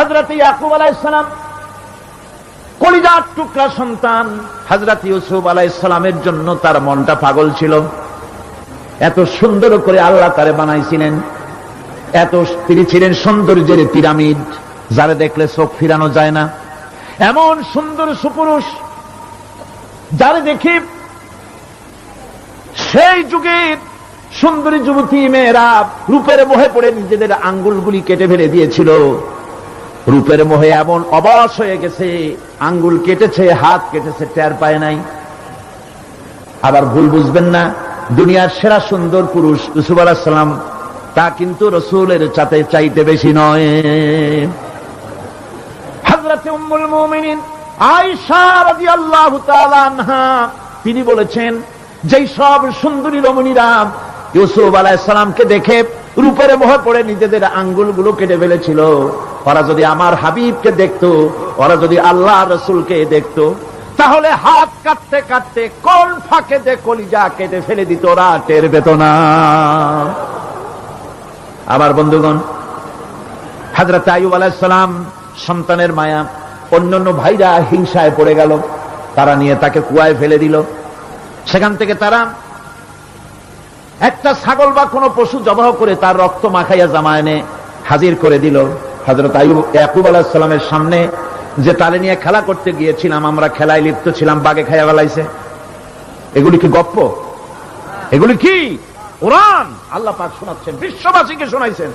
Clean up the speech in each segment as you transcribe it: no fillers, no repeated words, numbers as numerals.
হযরত ইয়াকুব আলাইহিস সালাম কলিজার টুকরা সন্তান হযরত ইউসুফ আলাইহিস সালামের জন্য তার মনটা পাগল ছিল। এত সুন্দর করে আল্লাহ তারে বানাইছিলেন, এত তিনি ছিলেন সৌন্দর্যের পিরামিড, যারে দেখলে চোখ ফিরানো যায় না, এমন সুন্দর সুপুরুষ যারে দেখি সেই যুগের সুন্দরী যুবতী মেয়েরা রূপের মোহে পড়ে নিজেদের আঙ্গুলগুলি কেটে ফেলে দিয়েছিল। রূপের মোহে এমন অবশ হয়ে গেছে, আঙ্গুল কেটেছে, হাত কেটেছে, টের পায় নাই। আবার ভুল বুঝবেন না, দুনিয়ার সেরা সুন্দর পুরুষ ইউসুফ আলাইহিস সালাম, তা কিন্তু রাসূলের চাইতে বেশি নয়। হযরত উম্মুল মুমিনিন আয়েশা রাদিয়াল্লাহু তাআলা আনহা তিনি বলেছেন, যেই সব সুন্দরী রমণীরা ইউসুফ আলাইহিস সালামকে দেখে রূপের মোহে পড়ে নিজেদের আঙ্গুলগুলো কেটে ফেলেছিল, ওরা যদি আমার হাবিবকে দেখতো, ওরা যদি আল্লাহ রাসূলকে দেখতো, তাহলে হাত কাটতে কাটতে কোন ফাঁকে যে কলিজা কেটে ফেলে দিত, ওরা টের পেত না। আবার বন্ধুগণ, হযরত আইয়ুব আলাইহিস সালাম সন্তানের মায়া, অন্যান্য ভাইরা হিংসায় পড়ে গেল, তারা নিয়ে তাকে কুয়ায় ফেলে দিল। সেখান থেকে তারা একটা ছাগল বা কোনো পশু জবাহ করে তার রক্ত মাখাইয়া জামা এনে হাজির করে দিল। হযরত ইয়াকুব আলাইহিস সালামের সামনে যে তালে নিয়ে খেলা করতে গিয়েছিলাম, আমরা খেলায় লিপ্ত ছিলাম, বাগে খাইয়া ফেলাইছে। এগুলি কি গপ্প? এগুলি কি কোরআন? আল্লাহ পাক শোনাচ্ছেন, বিশ্ববাসীকে শোনাইছেন।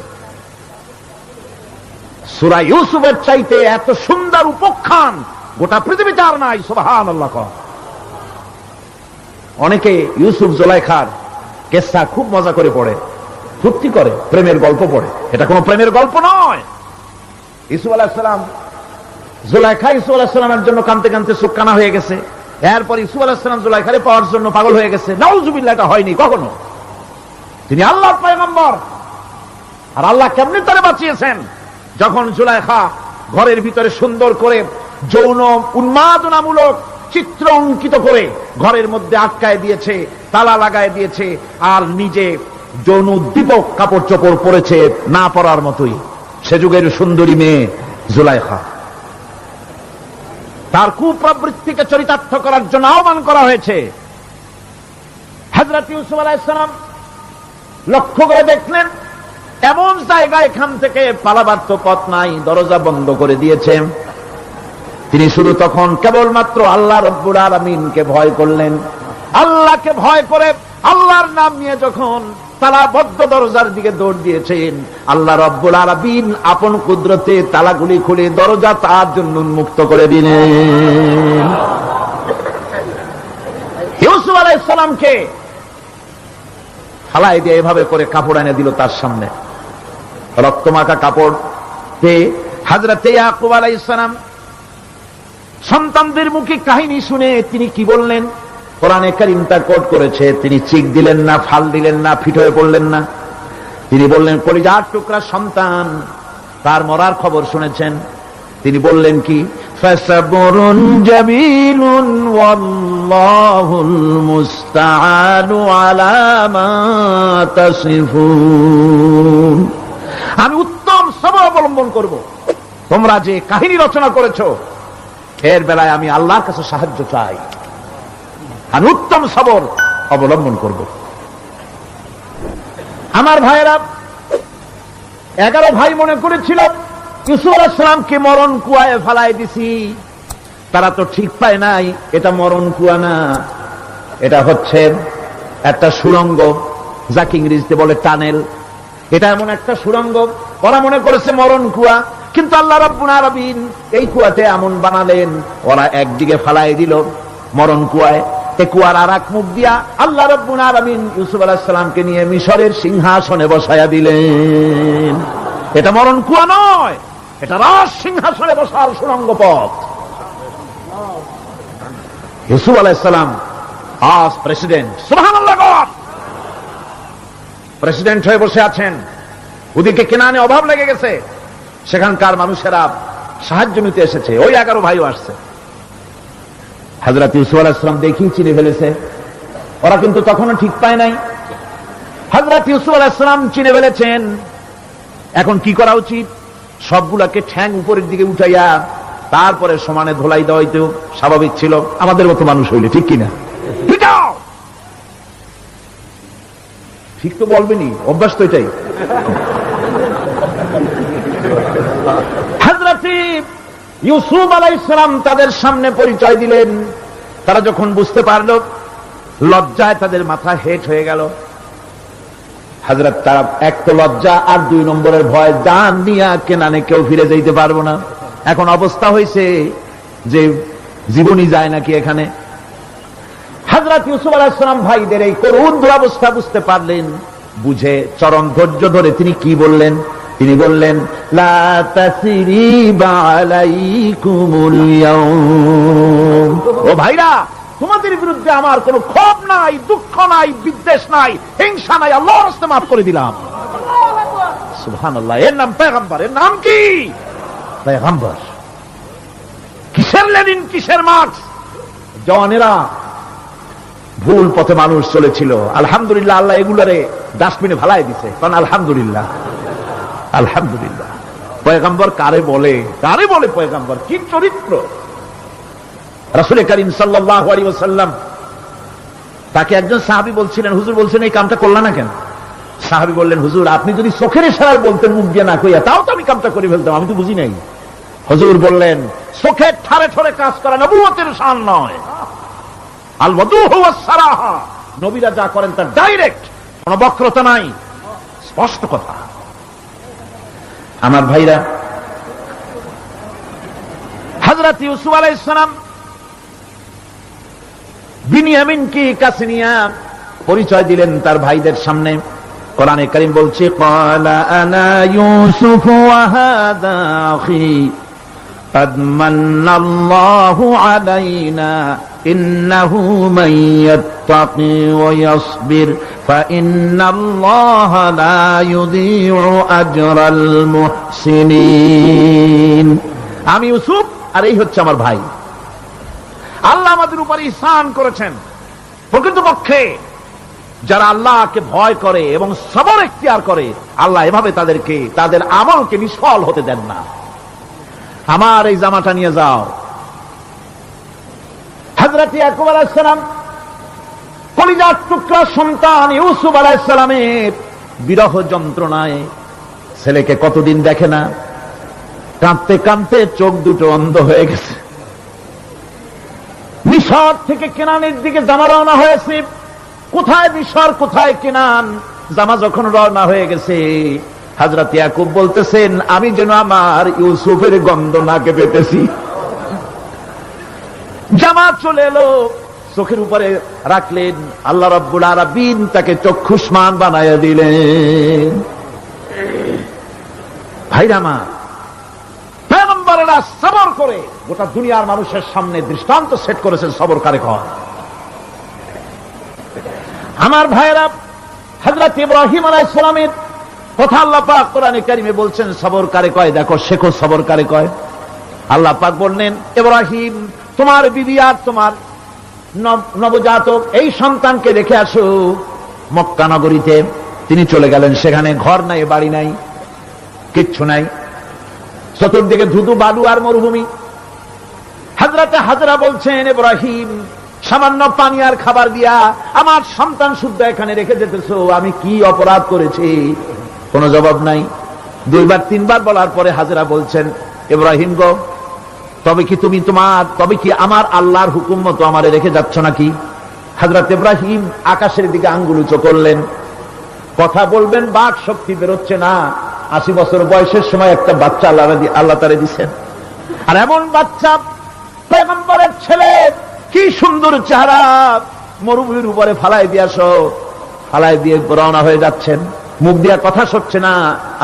সূরা ইউসুফের চাইতে এত সুন্দর উপাখ্যান গোটা পৃথিবীতে আর নাই। সুবহানাল্লাহ। অনেকে ইউসুফ জুলাইখার কেসা খুব মজা করে পড়ে, ফুর্তি করে, প্রেমের গল্প পড়ে। এটা কোনো প্রেমের গল্প নয়। ইউসুফ আলাইহিস সালাম, জুলাইখা ইউসুফ আলাইহিস সালামের জন্য কাঁদতে কাঁদতে চোখ কানা হয়ে গেছে। এরপর ইউসুফ আলাইহিস সালাম জুলাইখারে পাওয়ার জন্য পাগল হয়ে গেছে। নাউজুবিল্লাহ, এটা হয়নি কখনো। তিনি আল্লাহর পয়গম্বর, আর আল্লাহ কেমনি তারে বাঁচিয়েছেন, যখন জুলাইখা ঘরের ভিতরে সুন্দর করে যৌন উন্মাদনামূলক চিত্র অঙ্কিত করে ঘরের মধ্যে আটকায় দিয়েছে, তালা লাগায় দিয়েছে, আর নিজে যৌন উদ্দীপক কাপড় চোপড় পরেছে না পরার মতোই। সে যুগের সুন্দরী মেয়ে জুলাইখা, তার কুপ্রবৃত্তিকে চরিতার্থ করার জন্য আহ্বান করা হয়েছে। হযরত ইউসুফ আলাইহিস সালাম লক্ষ্য করে দেখলেন এমন জায়গা, এখান থেকে পালাবার তো পথ নাই, দরজা বন্ধ করে দিয়েছে। তিনি শুধু তখন কেবলমাত্র আল্লাহ রব্বুল আলামিনকে ভয় করলেন। আল্লাহকে ভয় করে আল্লাহর নাম নিয়ে যখন তালাবদ্ধ দরজার দিকে দৌড় দিয়েছেন, আল্লাহ রব্বুল আলামিন আপন কুদরতে তালাগুলি খুলে দরজা তার জন্য উন্মুক্ত করে দিলেন। ইউসুফ আলাইহিস সালামকে ফালাই দিয়ে এভাবে করে কাপড় এনে দিল তার সামনে, রক্তমাখা কাপড় পেয়ে হযরত ইয়াকুব আলাইহিস সালাম সন্তানদের মুখে কাহিনী শুনে তিনি কি বললেন? কোরআনে কারীম তা কোট করেছে। তিনি চিক দিলেন না, ফাল দিলেন না, ফিট হয়ে পড়লেন না। তিনি বললেন, কলিজার টুকরা সন্তান, তার মরার খবর শুনেছেন। তিনি বললেন কি? ফাসাবরুন জামিলুন ওয়াল্লাহুল মুস্তাআনু আলা মা তাসিফুন। আমি উত্তম সবর অবলম্বন করব। তোমরা যে কাহিনী রচনা করেছো, এর বেলায় আমি আল্লাহর কাছে সাহায্য চাই। আমি উত্তম সবর অবলম্বন করব। আমার ভাইয়েরা, 11 ভাই মনে করেছিল ইউসুফ আলাইহিস সালামকে মরণ কুয়ায় ফেলায় দিছি। তারা তো ঠিক পায় নাই, এটা মরণ কুয়া না, এটা হচ্ছে একটা সুড়ঙ্গ, যাকে ইংরেজিতে বলে টানেল। এটা এমন একটা সুড়ঙ্গ, ওরা মনে করেছে মরণ কুয়া। কিন্তু আল্লাহ রাব্বুল আলামিন এই কুয়াতে এমন বানালেন, ওরা একদিকে ফেলায় দিল মরণ কুয়ায়, এই কুয়ার আর এক মুখ দিয়া আল্লাহ রাব্বুল আলামিন ইউসুফ আলাইহিস সালামকে নিয়ে মিশরের সিংহাসনে বসায়া দিলেন। এটা মরণ কুয়া নয়, এটা রাজ সিংহাসনে বসার সুড়ঙ্গ পথ। ইউসুফ আলাইহিস সালাম আজ প্রেসিডেন্ট। সুবহানাল্লাহ। প্রেসিডেন্ট হয়ে বসে আছেন। ওদিকে কেনানে অভাব লেগে গেছে, সেখানকার মানুষেরা সাহায্য নিতে এসেছে। ওই 11 ভাইও আসছে। হযরত ইউসুফ আলাইহিস সালাম দেখি চিনে ফেলেছে, ওরা কিন্তু তখনও ঠিক পায় নাই। হযরত ইউসুফ আলাইহিস সালাম চিনে ফেলেছেন। এখন কি করা উচিত? সবগুলাকে ঠ্যাং উপরের দিকে উঠাইয়া তারপরে সমানে ধোলাই দেওয়া হইতেও স্বাভাবিক ছিল আমাদের মতো মানুষ হইলে, ঠিক কিনা? ঠিক তো বলবেনি, অভ্যাস তো এটাই। হযরত ইউসুফ আলাইহিস সালাম তাদের সামনে পরিচয় দিলেন। তারা যখন বুঝতে পারল, লজ্জায় তাদের মাথা হেট হয়ে গেল। হযরত তারা এক তো লজ্জা, আর 2 নম্বরের ভয়, জান নিয়া কেনানে কেউ ফিরে যাইতে পারবো না। এখন অবস্থা হয়েছে যে জীবনই যায় নাকি এখানে। হযরত ইউসুফ আলাইহিস সালাম ভাইদের এই করুণ দুরবস্থা বুঝতে পারলেন। বুঝে চরম ধৈর্য ধরে তিনি কি বললেন? তিনি বললেন, লা তাসরিবা আলাইকুমুল ইয়াউম। ও ভাইরা, তোমাদের বিরুদ্ধে আমার কোনো ক্ষোভ নাই, দুঃখ নাই, বিদ্বেষ নাই, হিংসা নাই, আল্লাহর রাস্তে মাফ করে দিলাম। সুবহানাল্লাহ। এর নাম পয়গম্বর। এর নাম কি? পয়গম্বর। কিসের লেনিন, কিসের মার্কস? জওয়ানেরা, ভুল পথে মানুষ চলেছিল, আলহামদুলিল্লাহ আল্লাহ এগুলারে ডাস্টবিনে ফালাই দিছে। কারণ আলহামদুলিল্লাহ, আলহামদুলিল্লাহ। পয়গম্বর কারে বলে? কারে বলে পয়গম্বর? কি চরিত্র! রাসূল করিম সাল্লাল্লাহু আলাইহি ওয়াসাল্লাম তাকে একজন সাহাবী বলছিলেন, হুজুর বলছেন এই কামটা করলা না কেন? সাহাবী বললেন, হুজুর আপনি যদি চোখের ইশারায় বলতেন মুখ দিয়ে না কইয়া, তাও তো আমি কামটা করে ফেলতাম, আমি তো বুঝি নাই। হুজুর বললেন, চোখের ঠারে ঠারে কাজ করা নবুয়তের শান নয়। আল ওয়াদুহু ওয়াস সারাহা, নবীরা যা করেন তার ডাইরেক্ট, কোনো বক্রতা নাই, স্পষ্ট কথা। আমার ভাইরা, হযরত ইউসুফ আলাইহিস সালাম বিনিয়ামিনকে কাছে নিয়ে পরিচয় দিলেন তার ভাইদের সামনে। কোরআনে কারীম বলছে, ক্বালা আনা ইউসুফ ওয়া হাযা আখি قد من الله علينا إنه من يتقي ويصبر فإن الله لا يضيع أجر المحسنين। আমি ইউসুফ আর এই হচ্ছে আমার ভাই। আল্লাহ আমাদের উপর ইহসান করেছেন। প্রকৃতপক্ষে যারা আল্লাহকে ভয় করে এবং সবর ইখতিয়ার করে, আল্লাহ এভাবে তাদেরকে তাদের আমলকে নিষ্ফল হতে দেন না। আমার এই জামাটা নিয়ে যাও। হযরত ইয়াকুব আলাইহিস সালাম কলিজার টুকরা সন্তান ইউসুফ আলাইহিস সালামের বিরহ যন্ত্রণায় ছেলেকে কতদিন দেখে না, কাঁদতে কাঁদতে চোখ দুটো অন্ধ হয়ে গেছে। মিশর থেকে কেনানের দিকে জামা রওনা হয়েছে। কোথায় মিশর, কোথায় কেনান? জামা যখন রওনা হয়ে গেছে, হযরত ইয়াকুব বলতেছেন, আমি যেন আমার ইউসুফের গন্ধ নাকে পেতেছি। জামা চলে এলো, চোখের উপরে রাখলেন, আল্লাহ রাব্বুল আলামিন তাকে চক্ষুষ্মান বানায়া দিলেন। ভাইরা আমার, পয়গম্বরেরা সবর করে গোটা দুনিয়ার মানুষের সামনে দৃষ্টান্ত সেট করেছেন সবর কারে কয়। আমার ভাইরা, হযরত ইব্রাহিম আলাইহিস সালামের কথা আল্লাহ পাক কোরআনে কারিমে বলছেন সবর কারে কয়। দেখো, শেখো সবর কারে কয়। আল্লাহ পাক বললেন, ইব্রাহিম তোমার বিবি আর তোমার নবজাতক এই সন্তানকে রেখে আসো মক্কা নগরীতে। তিনি চলে গেলেন। সেখানে ঘর নাই, বাড়ি নাই, কিচ্ছু নাই, চতুর্দিকে ধুধু বালু আর মরুভূমি। হযরতে হাজরা বলছেন, ইব্রাহিম সামান্য পানি আর খাবার দিয়া আমার সন্তান শুদ্ধ এখানে রেখে যেতেছো, আমি কি অপরাধ করেছি? কোনো জবাব নাই। 2বার 3বার বলার পরে হাজরা বলছেন, ইব্রাহিম গো, তবে কি আমার আল্লাহর হুকুম মতো আমারে রেখে যাচ্ছ নাকি? হযরত ইব্রাহিম আকাশের দিকে আঙ্গুল উঁচু করলেন। কথা বলবেন, বাক শক্তি বেরোচ্ছে না। 80 বছর বয়সের সময় একটা বাচ্চা আল্লাহ তারে দিচ্ছেন। আর এমন বাচ্চা, পয়গম্বরের ছেলে, কি সুন্দর চেহারা, মরুভূমির উপরে ফালাই দিয়াছো। ফালাই দিয়ে রওনা হয়ে যাচ্ছেন, মুখ দিয়া কথা সরছে না,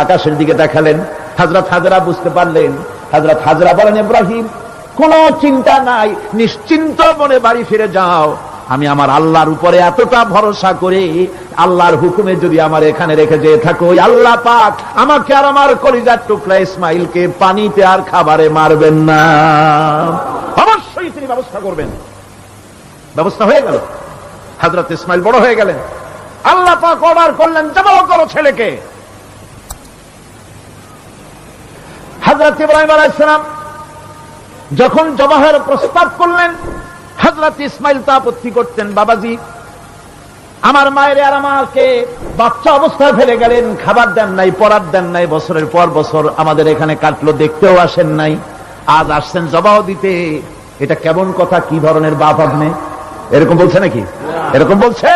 আকাশের দিকে দেখালেন। হযরত হাজরা বুঝতে পারলেন। হযরত হাজরা বলেন, ইব্রাহিম কোনো চিন্তা নাই, নিশ্চিন্ত মনে বাড়ি ফিরে যাও। আমি আমার আল্লাহর উপরে এতটা ভরসা করি, আল্লাহর হুকুমে যদি আমার এখানে রেখে যেয়ে থাকো, আল্লাহ পাক আমাকে আর আমার কলিজার টুকরা ইসমাইলকে পানিতে আর খাবারে মারবেন না, অবশ্যই তিনি ব্যবস্থা করবেন। ব্যবস্থা হয়ে গেল। হযরত ইসমাইল বড় হয়ে গেলেন। আল্লাহ পাক অর্ডার করলেন, জবাই করো ছেলেকে। হযরত ইব্রাহিম আলাইহিস সালাম যখন জবাহের প্রস্তাব করলেন, হযরত ইসমাইল তা আপত্তি করতেন, বাবাজি আমার মায়ের আর আমাকে বাচ্চা অবস্থায় ফেলে গেলেন, খাবার দেন নাই, পরার দেন নাই, বছরের পর বছর আমাদের এখানে কাটলো, দেখতেও আসেন নাই, আজ আসছেন জবাহ দিতে, এটা কেমন কথা, কি ধরনের বাপ আপনি? এরকম বলছে নাকি? এরকম বলছে?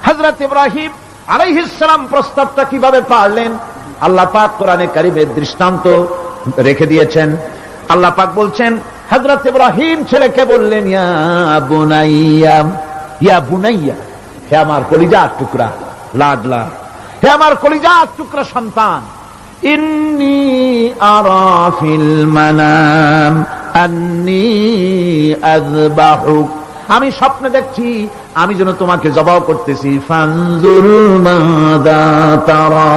হযরত ইব্রাহিম আলাইহিস সালাম প্রস্তাবটা কিভাবে পারলেন? আল্লাহ পাক কোরআনে কারীমে দৃষ্টান্ত রেখে দিয়েছেন। আল্লাহ পাক বলছেন, হযরত ইব্রাহিম ছেলেকে বললেন, ইয়া বুনাইয়া, ইয়া বুনাইয়া, হে আমার কলিজার টুকরা, লাডলা, হে আমার কলিজার টুকরা সন্তান, ইন্নী আরা ফিল মানাম আন্নী আযবাহুক, আমি স্বপ্নে দেখছি আমি যেন তোমাকে জবাহ করতেছি, ফানজুর মাযা তারা,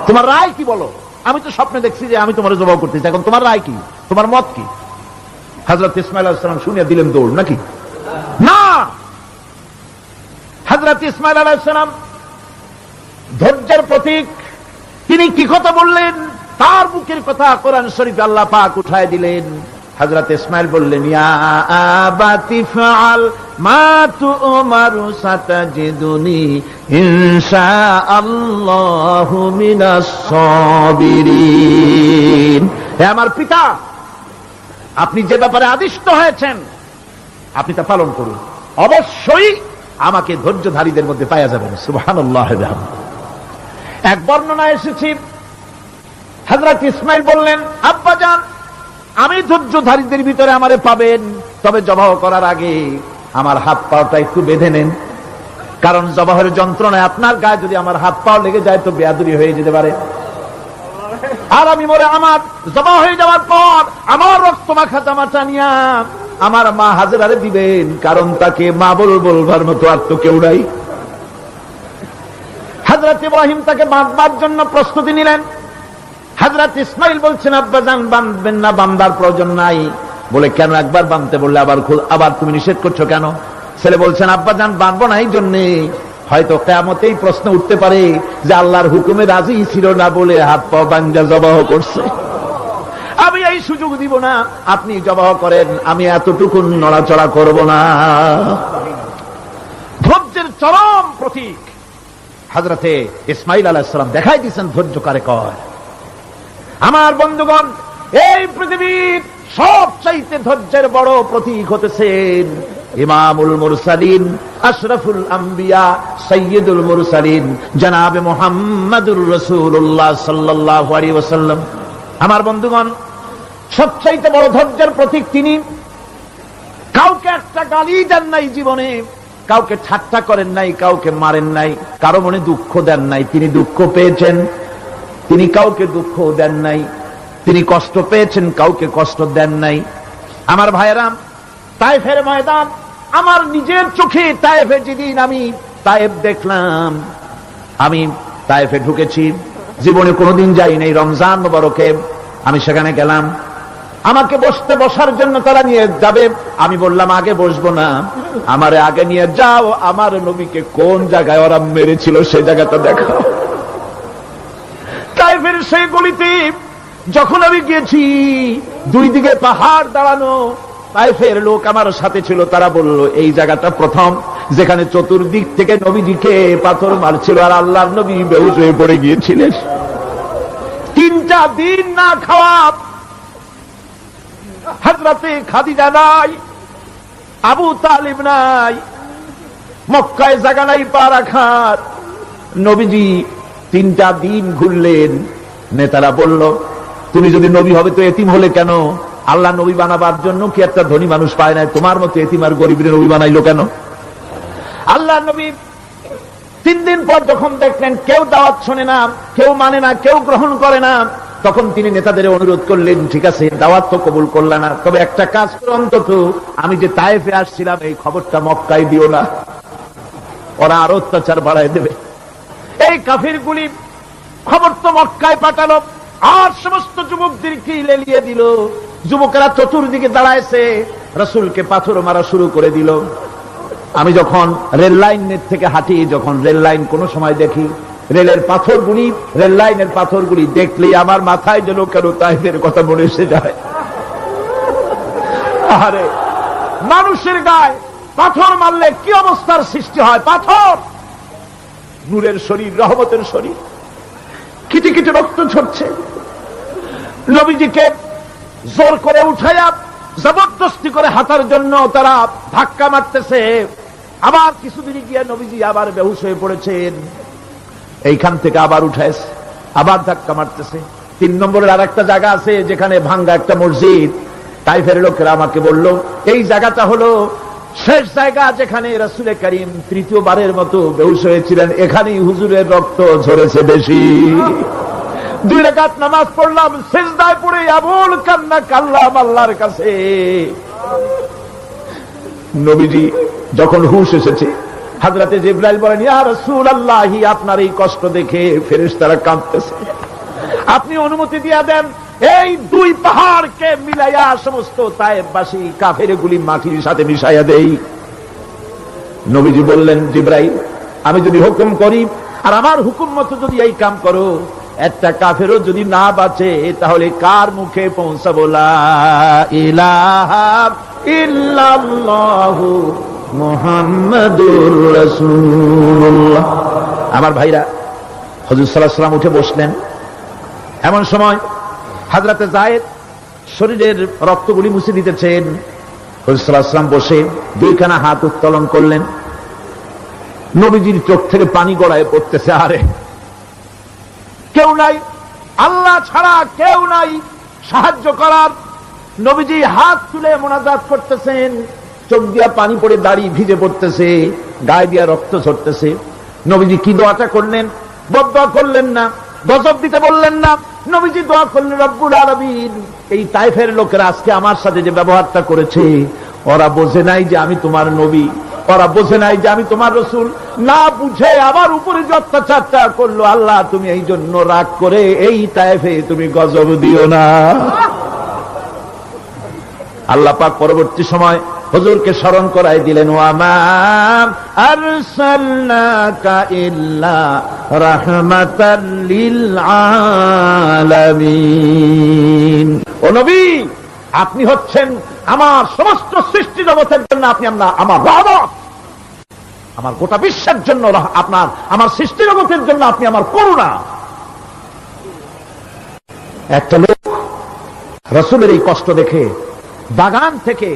তোমার রায় কি বলো? আমি তো স্বপ্নে দেখছি যে আমি তোমার জবাহ করতেছি, এখন তোমার রায় কি, তোমার মত কি? হযরত ইসমাঈল আলাইহিস সালাম শুনিয়া দিলেন দৌড়, নাকি না? হযরত ইসমাঈল আলাইহিস সালাম ধৈর্যের প্রতীক, তিনি কি কথা বললেন? তার বুকের কথা কোরআন শরীফে আল্লাহ পাক উঠায় দিলেন। হযরত ইসমাঈল বললেন, ইয়া আবাতি ফাআল মা তু'মারু সাতাজিদুনি ইনশাআল্লাহু মিনাস সাবিরিন, হে আমার পিতা, আপনি যে ব্যাপারে আদিষ্ট হয়েছেন আপনি তা পালন করুন, অবশ্যই আমাকে ধৈর্যধারীদের মধ্যে পাওয়া যাবেন। সুবহানাল্লাহ। এক বর্ণনা এসেছে, হযরত ইসমাঈল বললেন, আব্বাজান আমি ধৈর্যধারীদের ভিতরে আমারে পাবেন, তবে জবাহ করার আগে আমার হাত পাটা একটু বেঁধে নেন, কারণ জবাহের যন্ত্রণায় আপনার গায়ে যদি আমার হাত পাও লেগে যায় তো বেয়াদবি হয়ে যেতে পারে, আর আমি মরে আমার জবাহ হয়ে যাওয়ার পর আমার রক্ত মাখা জামাটা নিয়া আমার মা হাজেরারে দিবেন, কারণ তাকে মা বলবার মতো আর তো কেউ নাই। হযরত ইব্রাহিম তাকে বাঁধবার জন্য প্রস্তুতি নিলেন। হযরত ইসমাঈল বলছেন, আব্বাজান বাঁধবেন না, বাঁধার প্রয়োজন নাই। বলে কেন? একবার বাঁধতে বললে আবার তুমি নিষেধ করছো কেন? ছেলে বলছেন, আব্বাজান বাঁধবো না এই জন্যে, হয়তো কিয়ামতেই প্রশ্ন উঠতে পারে যে আল্লাহর হুকুমে রাজি ছিল না বলে হাত পা ভাঙ্গা জবাহ করছে, আমি এই সুযোগ দিব না, আপনি জবাহ করেন, আমি এতটুকু নড়াচড়া করব না। ধৈর্যের চরম প্রতীক হযরতে ইসমাঈল আলাইহিস সালাম দেখাই দিয়েছেন ধৈর্য কারে কয়। আমার বন্ধুগণ, এই পৃথিবীর সবচাইতে ধৈর্যের বড় প্রতীক হতেছেন ইমামুল মুরসালিন, আশরাফুল আম্বিয়া, সাইয়্যিদুল মুরসালিন, জনাবে মুহাম্মাদুর রাসূলুল্লাহ সাল্লাল্লাহু আলাইহি ওয়াসাল্লাম। আমার বন্ধুগণ, সবচাইতে বড় ধৈর্যের প্রতীক তিনি। কাউকে একটা গালি দেন নাই জীবনে, কাউকে ঠাট্টা করেন নাই, কাউকে মারেন নাই, কারো মনে দুঃখ দেন নাই, তিনি দুঃখ পেয়েছেন, তিনি কাউকে দুঃখ দেন নাই, তিনি কষ্ট পেয়েছেন, কাউকে কষ্ট দেন নাই। আমার ভাইয়েরা, তায়েফের ময়দান, আমার নিজের চোখে তায়েফে যেদিন আমি তায়েফ দেখলাম, আমি তায়েফে ঢুকেছি, জীবনে কোনোদিন যাই নাই, রমজান মুবারকে আমি সেখানে গেলাম, আমাকে বসার জন্য তারা নিয়ে যাবে, আমি বললাম আগে বসবো না, আমারে আগে নিয়ে যাও, আমার নবীকে কোন জায়গায় ওরা মেরেছিল সে জায়গাটা দেখাও। তায়েফের সেই গলিতে যখন আমি গিয়েছি, দুই দিকে পাহাড় দাঁড়ানো, তায়েফের লোক আমার সাথে ছিল, তারা বলল এই জায়গাটা প্রথম যেখানে চতুর্দিক থেকে নবীজিকে পাথর মারছিল আর আল্লাহর নবী বেহুশ হয়ে পড়ে গিয়েছিলেন। 3টা দিন না খাওয়া, হযরতে খাদিজা নাই, আবু তালিব নাই, মক্কায় জায়গা নাই পা রাখার, নবীজি 3টা দিন ঘুরলেন। নেতারা বলল, তুমি যদি নবী হবে তো এতিম হলে কেন? আল্লাহ নবী বানাবার জন্য কি একটা ধনী মানুষ পায় না? তোমার মতো এতিম আর গরিবের নবী বানাইলো কেন? আল্লাহ নবী 3 দিন পর যখন দেখলেন কেউ দাওয়াত শোনে না, কেউ মানে না, কেউ গ্রহণ করে না, তখন তিনি নেতাদের অনুরোধ করলেন, ঠিক আছে দাওয়াত তো কবুল করলে না, তবে একটা কাজ করো, অন্তত আমি যে তায়েফে আসছিলাম এই খবরটা মক্কায় দিও না, ওরা আরো অত্যাচার বাড়ায় দেবে। এই কাফিরগুলি খবর তো মক্কায় পাঠালো, আর সমস্ত যুবকদেরকে লেলিয়ে দিল। যুবকেরা চতুর্দিকে দাঁড়াইছে, রাসূলকে পাথর মারা শুরু করে দিল। আমি যখন রেল লাইনের থেকে হাঁটি, যখন রেল লাইন কোনো সময় দেখি রেলের পাথরগুলি, রেল লাইনের পাথরগুলি দেখলেই আমার মাথায় যেন কেন তাইফের কথা মনে এসে যায়। আরে মানুষের গায়ে পাথর মারলে কি অবস্থার সৃষ্টি হয়? পাথর নূরের শরীর, রহমতের শরীর, কিটি কিটি রক্ত ঝরছে। নবীজিকে জোর করে উঠাইয়া জবরদস্তি করে হাঁটার জন্য তারা ধাক্কা মারতেছে। আবার কিছুদিন গিয়ে নবীজি আবার বেহুশ হয়ে পড়েছেন। এইখান থেকে আবার উঠাইছে, আবার ধাক্কা মারতেছে। 3 নম্বরের আর একটা জায়গা আছে যেখানে ভাঙ্গা একটা মসজিদ। তাইফের লোকেরা আমাকে বলল এই জায়গাটা হলো শেষ জায়গা যেখানে রাসূল করিম তৃতীয়বারের মতো বেহুশ হয়েছিলেন। এখানেই হুজুরের রক্ত ঝরেছে বেশি। 2 রাকাত নামাজ পড়লাম, সিজদায় পড়ে আবুল কান্না কাল্লাম আল্লাহর কাছে। নবীজি যখন হুঁশ এসেছে, হযরতে জিবরাইল বলেন, ইয়া রাসূলুল্লাহ, আপনার এই কষ্ট দেখে ফেরেশতারা কাঁদতেছে, আপনি অনুমতি দিয়ে দেন এই 2 পাহাড়কে মিলাইয়া সমস্ত তায়েফবাসী কাফেরগুলি মাটির সাথে মিশাইয়া দেই। নবীজি বললেন, জিবরাইল, আমি যদি হুকুম করি আর আমার হুকুম মতো যদি এই কাম করো, একটা কাফেরও যদি না বাঁচে তাহলে কার মুখে পৌঁছাবো লা ইলাহা ইল্লাল্লাহু মুহাম্মাদুর রাসূলুল্লাহ। আমার ভাইরা, হুজুর সাল্লাল্লাহু আলাইহি ওয়াসাল্লাম উঠে বসলেন। এমন সময় হযরতে যায়েদ শরীরের রক্তগুলি মুছে দিতেছেন। হুজুর সাল্লাল্লাহু আলাইহি ওয়াসাল্লাম বসে 2খানা হাত উত্তোলন করলেন। নবীজির চোখ থেকে পানি গড়ায় পড়তেছে। আরে কেউ নাই, আল্লাহ ছাড়া কেউ নাই সাহায্য করার। নবীজি হাত তুলে মোনাজাত করতেছেন, চোখ দিয়া পানি পড়ে দাড়ি ভিজে পড়তেছে, গায়ে দিয়া রক্ত ঝরতেছে। নবীজি কি দোয়াটা করলেন? বদদোয়া করলেন না, গজব দিতে বললেন না। নবীজি দোয়া করলেন, রব্বুল আলামিন, এই তাইফের লোকেরা আজকে আমার সাথে যে ব্যবহারটা করেছে, ওরা বোঝে নাই যে আমি তোমার নবী, ওরা বোঝে নাই যে আমি তোমার রাসূল। না বুঝে আমার উপরে যে অত্যাচারটা করলো, আল্লাহ তুমি এই জন্য রাগ করে এই তায়েফে তুমি গজব দিও না। আল্লাহ পাক পরবর্তী সময় হুজুরকে স্মরণ করাই দিলেন, ওয়া মা আরসালনাকা ইল্লা রাহমাতাল লিল আলামিন। ও নবী, আপনি হচ্ছেন আমার সমস্ত সৃষ্টি জগতের জন্য আপনি আমার রহমত, আমার গোটা বিশ্বের জন্য আপনার, আমার সৃষ্টি জগতের জন্য আপনি আমার করুণা। একটা লোক রাসূলের এই কষ্ট দেখে বাগান থেকে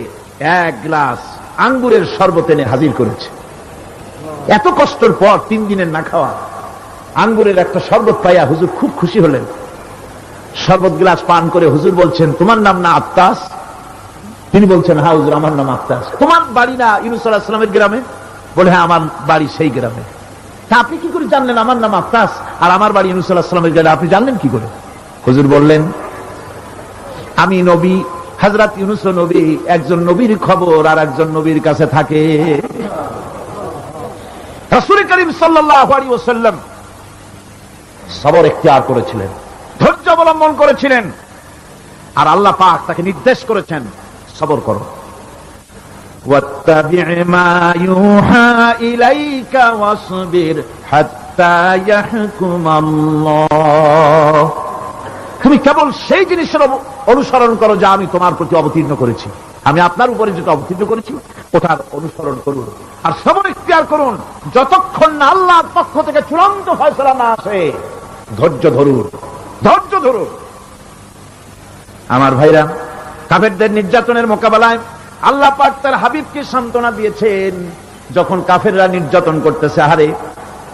1 গ্লাস আঙ্গুরের শরবত এনে হাজির করেছে। এত কষ্টের পর 3 দিনের না খাওয়া আঙ্গুরের একটা শরবত পাইয়া হুজুর খুব খুশি হলেন। শরবত গ্লাস পান করে হুজুর বলছেন, তোমার নাম না আত্তাস? তিনি বলছেন, হ্যাঁ হুজুর, আমার নাম আত্তাস। তোমার বাড়ি না ইউনূস আলাইহিস সালামের গ্রামে? বলে, হ্যাঁ আমার বাড়ি সেই গ্রামে। তা আপনি কি করে জানলেন আমার নাম আত্তাস আর আমার বাড়ি ইউনূস আলাইহিস সালামের গ্রামে? আপনি জানলেন কি করে? হুজুর বললেন, আমি নবী, হযরত ইউনূস নবী, একজন নবীর খবর আর একজন নবীর কাছে থাকে। রাসূল করিম সাল্লাল্লাহু আলাইহি ওয়াসাল্লাম সবর ইখতিয়ার করেছিলেন, ধৈর্য অবলম্বন করেছিলেন, আর আল্লাহ পাক তাকে নির্দেশ করেছেন, সবর করো। ওয়াত্তাবি' মা ইউহা ইলাইকা ওয়াসবির হাত্তা ইয়াহকুমাল্লাহ। তুমি কেবল সেই জিনিসের অনুসরণ করো যা আমি তোমার প্রতি অবতীর্ণ করেছি। আমি আপনার উপরে যেটা অবতীর্ণ করেছি ওটার অনুসরণ করুন, আর সবর ইখতিয়ার করুন যতক্ষণ না আল্লাহর পক্ষ থেকে চূড়ান্ত ফয়সালা না আসে। ধৈর্য ধরুন, ধৈর্য ধরুন। আমার ভাইরা, কাফেরদের নির্যাতনের মোকাবেলায় আল্লাহ পাক তার হাবিবকে সান্ত্বনা দিয়েছেন। যখন কাফেররা নির্যাতন করতেছে, আরে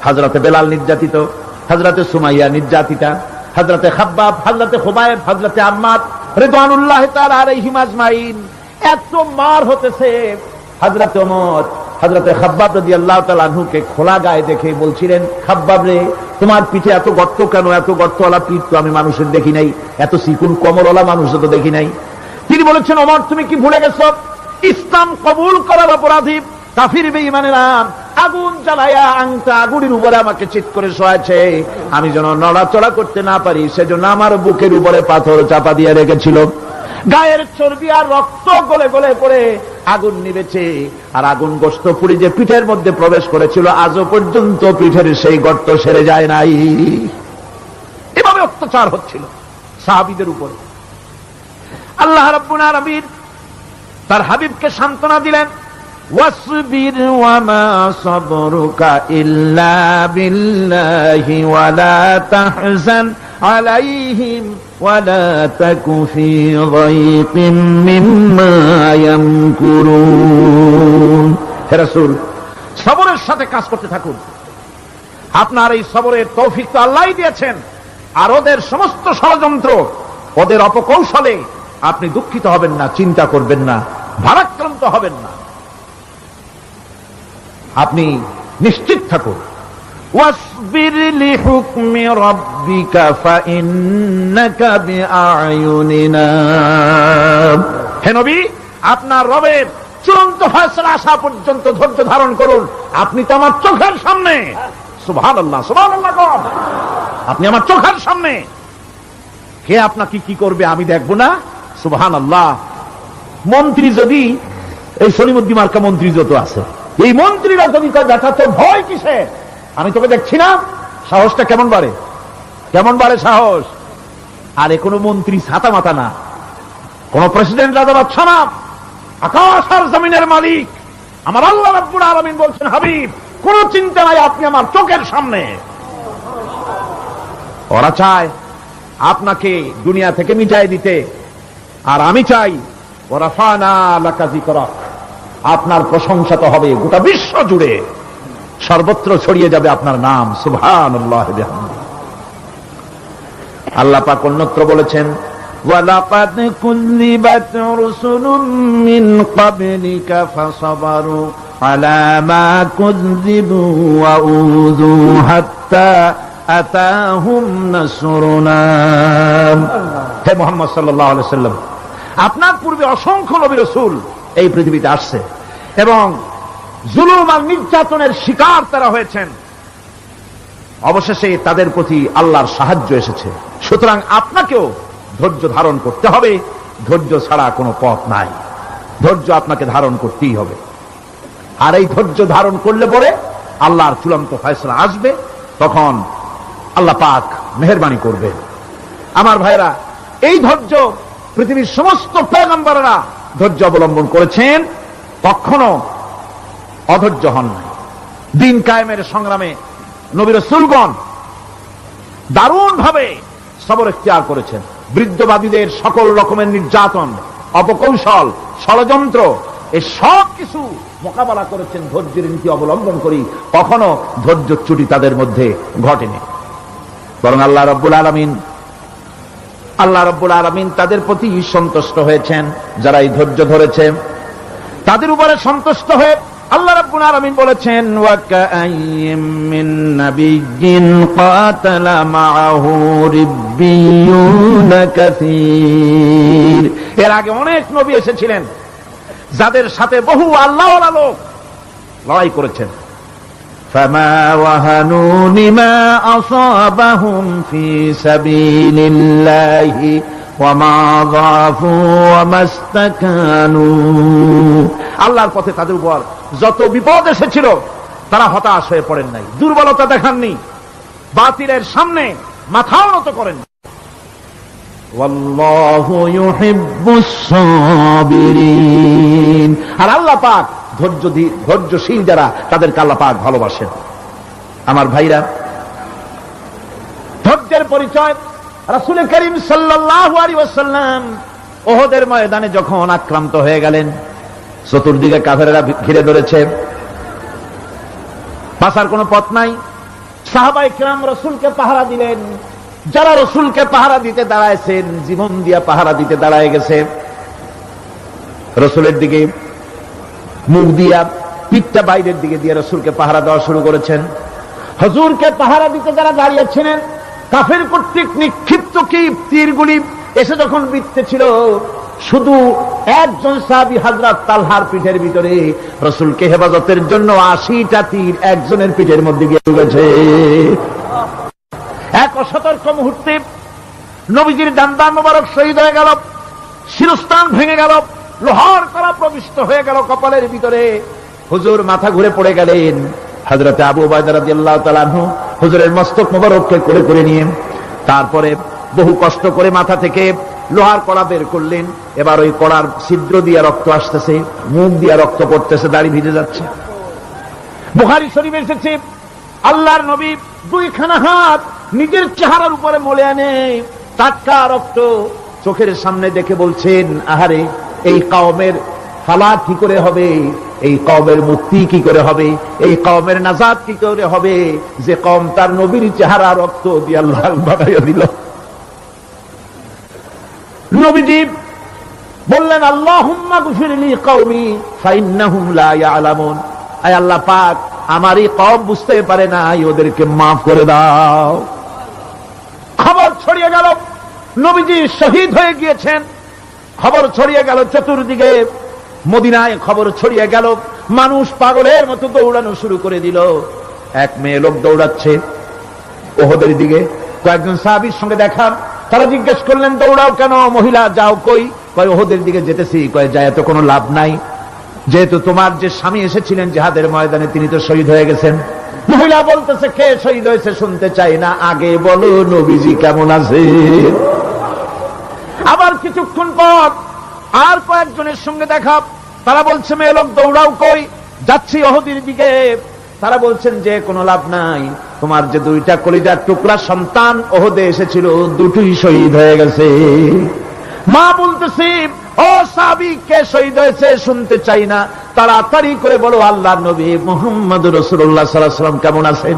হযরতে বেলাল নির্যাতিত, হযরতে সুমাইয়া নির্যাতিতা, হযরতে খাব্বাব, হযরতে খুবাইব, হযরতে আম্মার রিদওয়ানুল্লাহি তাআলা আলাইহিম আজমাইন, এত মার হতেছে। হযরতে ওমর হযরতে খাব্বাব রাদিয়াল্লাহু তাআলা আনহুকে খোলা গায়ে দেখে বলছিলেন, খাব্বাব রে, তোমার পিঠে এত গর্ত কেন? এত গর্তওয়ালা পিঠ তো আমি মানুষের দেখি নাই, এত চিকুন কোমরওয়ালা মানুষও তো দেখি নাই। তিনি বলেছেন, ওমর তুমি কি ভুলে গেছো? ইসলাম কবুল করার অপরাধী কাফির বেঈমানেরা আগুন জ্বালায়া আংটা আগুনের উপরে আমাকে চিৎ করে শোয়াছে। আমি যেন নড়াচড়া করতে না পারি সেজন্য আমার বুকের উপরে পাথর চাপা দিয়ে রেখেছিল। গায়ের চর্বি আর রক্ত গলে গলে পড়ে আগুন নিবেছে, আর আগুন গোশত পুড়ে যে পিঠের মধ্যে প্রবেশ করেছিল আজও পর্যন্ত পিঠের সেই গর্ত সেরে যায় নাই। এভাবে অত্যাচার হচ্ছিল সাহাবীদের উপরে। আল্লাহ রাব্বুল আলামিন তার হাবিবকে সান্ত্বনা দিলেন, ওয়াসবির ওয়ামা সাবরুকা ইল্লা বিল্লাহি ওয়ালা তাহজান আলাইহিম ওয়ালা তাকু ফি যায়কিম মিম্মা ইয়ামকুরুন। হে রাসূল, সবরের সাথে কাজ করতে থাকুন। আপনার এই সবরের তৌফিক তো আল্লাহই দিয়েছেন, আর ওদের সমস্ত ষড়যন্ত্র, ওদের অপকৌশলে আপনি দুঃখিত হবেন না, চিন্তা করবেন না, ভারাক্রান্ত হবেন না, আপনি নিশ্চিত থাকুন। ওয়াসবির লিহুকমি রাব্বিকা ফাইন্নাকা বিআয়ুনিনা। হে নবী, আপনার রবের চূড়ান্ত ফয়সালা আসা পর্যন্ত ধৈর্য ধারণ করুন। আপনি তো আমার চোখের সামনে। সুবহানাল্লাহ, সুবহানাল্লাহ। আপনি আমার চোখের সামনে, কে আপনাকে কি করবে আমি দেখব না? সুবহানাল্লাহ। মন্ত্রী যদি, এই সলিমুদ্দিন মার্কা মন্ত্রী যত আছে, এই মন্ত্রীরা যদি দেখা তো ভয় কিসে? আমি তোকে দেখছি না? সাহসটা কেমন বাড়ে, কেমন বাড়ে সাহস। আরে কোন মন্ত্রী ছাতা মাথা না, কোন প্রেসিডেন্ট রাজা বাদশা না, আকাশ আর জমিনের মালিক আমার আল্লাহ রাব্বুল আলামিন বলছেন, হাবিব কোন চিন্তা নাই, আপনি আমার চোখের সামনে। ওরা চায় আপনাকে দুনিয়া থেকে মিটাই দিতে, আর আমি চাই ওরাফানা লাকা যিকরাক, আপনার প্রশংসা তো হবে গোটা বিশ্ব জুড়ে, সর্বত্র ছড়িয়ে যাবে আপনার নাম। সুবহানাল্লাহ বিহামদিহি। আল্লাহ পাক অন্যত্র বলেছেন, ওয়ালাকাদ কুযযিবাত রুসুলুম মিন ক্বাবলিকা ফাসাবারু আলা মা কুযযিবু ওয়া উযু হাত্তা আতাহুম নাসরুনা। হে মুহাম্মদ সাল্লাল্লাহু আলাইহি ওয়াসাল্লাম, আপনার পূর্বে অসংখ্য নবী রাসূল এই পৃথিবীতে আসছে এবং জুলুম আর নির্যাতনের শিকার তারা হয়েছেন। অবশেষে তাদের প্রতি আল্লাহর সাহায্য এসেছে। সুতরাং আপনাকেও ধৈর্য ধারণ করতে হবে, ধৈর্য ছাড়া কোনো পথ নাই, ধৈর্য আপনাকে ধারণ করতেই হবে। আর এই ধৈর্য ধারণ করলে পরে আল্লাহর চূড়ান্ত ফয়সালা আসবে, তখন আল্লাহ পাক মেহেরবানি করবে। আমার ভাইরা, এই ধৈর্য পৃথিবীর সমস্ত পয়গম্বররা ধৈর্য অবলম্বন করেছেন, কখনো অধৈর্য হন নাই। দিন কায়েমের সংগ্রামে নবী রাসূলগণ দারুণ ভাবে সবর ইখতিয়ার করেছেন। বৃদ্ধবাদীদের সকল রকমের নির্যাতন, অপকৌশল, ষড়যন্ত্র, এই সব কিছু মোকাবেলা করেছেন ধৈর্যের নীতি অবলম্বন করি। কখনো ধৈর্যচ্যুতি তাদের মধ্যে ঘটেনি, বরং আল্লাহ রাব্বুল আলামিন তাদের প্রতি সন্তুষ্ট হয়েছেন। যারা এই ধৈর্য ধরেছে তাদের উপরে সন্তুষ্ট হয়ে আল্লাহ রাব্বুল আলামিন বলেছেন, ওয়া কাআইয়্যিম মিন নাবিয়্যিন কাতালা মাআহু রিব্বিয়ুন কাসীর। এর আগে অনেক নবী এসেছিলেন যাদের সাথে বহু আল্লাহওয়ালা লোক লড়াই করেছেন। ফামা ওয়াহানু লিমা আসাবাহুম ফি সাবিলিল্লাহি ওয়া মা যাফু ওয়া মাস্তাকানু। আল্লাহর পথে তাদের উপর যত বিপদ এসেছিল তারা হতাশ হয়ে পড়েন নাই, দুর্বলতা দেখাননি, বাতিলের সামনে মাথাও নত করেন। ওয়াল্লাহু ইউহিব্বুস সাবিরিন। আর আল্লাহ পাক ধৈর্যশীল যারা, তাদেরকে আল্লাহ পাক ভালোবাসেন। আমার ভাইরা, ধৈর্যের পরিচয় রাসূল করিম সাল্লাল্লাহু আলাইহি ওয়াসাল্লাম ওহদের ময়দানে যখন আক্রান্ত হয়ে গেলেন, চতুর্দিকে কাফেররা ঘিরে ধরেছে, বাঁচার কোনো পথ নাই। সাহাবায়ে কিরাম রাসূলকে পাহারা দিলেন। যারা রাসূলকে পাহারা দিতে দাঁড়ায়ছেন, জীবন দিয়া পাহারা দিতে দাঁড়ায় গেছে, রাসূলের দিকে মুখ দিয়া, পিঠটা বাইরের দিকে দিয়ে রাসূলকে পাহারা দেওয়া শুরু করেছেন। হুজুরকে পাহারা দিতে যারা দাঁড়িয়েছিলেন, কাফের কর্তৃক নিক্ষিপ্ত কি তীরগুলি এসে যখন বিঁধতেছিল, শুধু একজন সাহাবী হযরত তালহার পিঠের ভিতরে রাসূলকে হেফাজতের জন্য 80টা তীর একজনের পিঠের মধ্যে গিয়ে ঢুকেছে। এক অসতর্ক মুহূর্তে নবীজির ডান্ডা মোবারক শহীদ হয়ে গেল, শিরস্ত্রাণ ভেঙে গেল, লোহার কড়া প্রবিষ্ট হয়ে গেল কপালের ভিতরে। হুজুর মাথা ঘুরে পড়ে গেলেন। হযরতে আবু উবাইদা রাদিয়াল্লাহু তাআলা আনহু হুজুরের মস্তক মোবারককে কোলে করে নিয়ে তারপরে বহু কষ্ট করে মাথা থেকে লোহার কড়া বের করলেন। এবার ওই কড়ার ছিদ্র দিয়ে রক্ত আসতেছে, মুখ দিয়ে রক্ত পড়তেছে, দাড়ি ভিজে যাচ্ছে। বুখারী শরীফে এসেছে আল্লাহর নবী দুইখানা হাত নিজের চেহারার উপরে মলে আনে টাটকা রক্ত চোখের সামনে দেখে বলছেন, আহারে, এই কওমের ফালাত কি করে হবে, এই কওমের মুক্তি কি করে হবে, এই কওমের নাজাত কি করে হবে, যে কওম তার নবীর চেহারা রক্ত দিয়ে আল্লাহ বানাইয়া দিল। নবীজি বললেন, আল্লাহুম্মা গফিরলি কওমি ফাইন্নাহুম লা ইয়ালামুন। আয় আল্লাহ পাক, আমার এই কওম বুঝতে পারে না, ওদেরকে মাফ করে দাও। খবর ছড়িয়ে গেল নবীজি শহীদ হয়ে গিয়েছেন। খবর ছড়িয়ে গেল চতুর্দিকে, মদিনায় খবর ছড়িয়ে গেল। মানুষ পাগলের মতো দৌড়ানো শুরু করে দিল। এক মেয়ে লোক দৌড়াচ্ছে ওহদের দিকে। কয়েকজন সাহাবীর সঙ্গে দেখা, তারা জিজ্ঞেস করলেন, দৌড়াও কেন মহিলা, যাও কই? কয় ওহদের দিকে যেতেছি। কয় যায় তো কোনো লাভ নাই, যেহেতু তোমার যে স্বামী এসেছিলেন জিহাদের ময়দানে তিনি তো শহীদ হয়ে গেছেন। মহিলা বলতেছে, কে শহীদ হয়েছে শুনতে চাই না, আগে বলো নবীজি কেমন আছে। আবার কিছুক্ষণ পর আর কয়েকজনের সঙ্গে দেখা, তারা বলছে, মেয়ে লোক দৌড়াও কই? যাচ্ছি ওহদের দিকে। তারা বলছেন যে কোনো লাভ নাই, তোমার যে দুইটা কলিজার টুকরা সন্তান ওহদে এসেছিল দুটোই শহীদ হয়ে গেছে। মা বলতেছি, ও সাহাবী, কে শহীদ হয়েছে শুনতে চাই না, তাড়াতাড়ি করে বলো আল্লাহর নবী মুহাম্মদুর রাসূলুল্লাহ সাল্লাল্লাহু আলাইহি ওয়াসাল্লাম কেমন আছেন।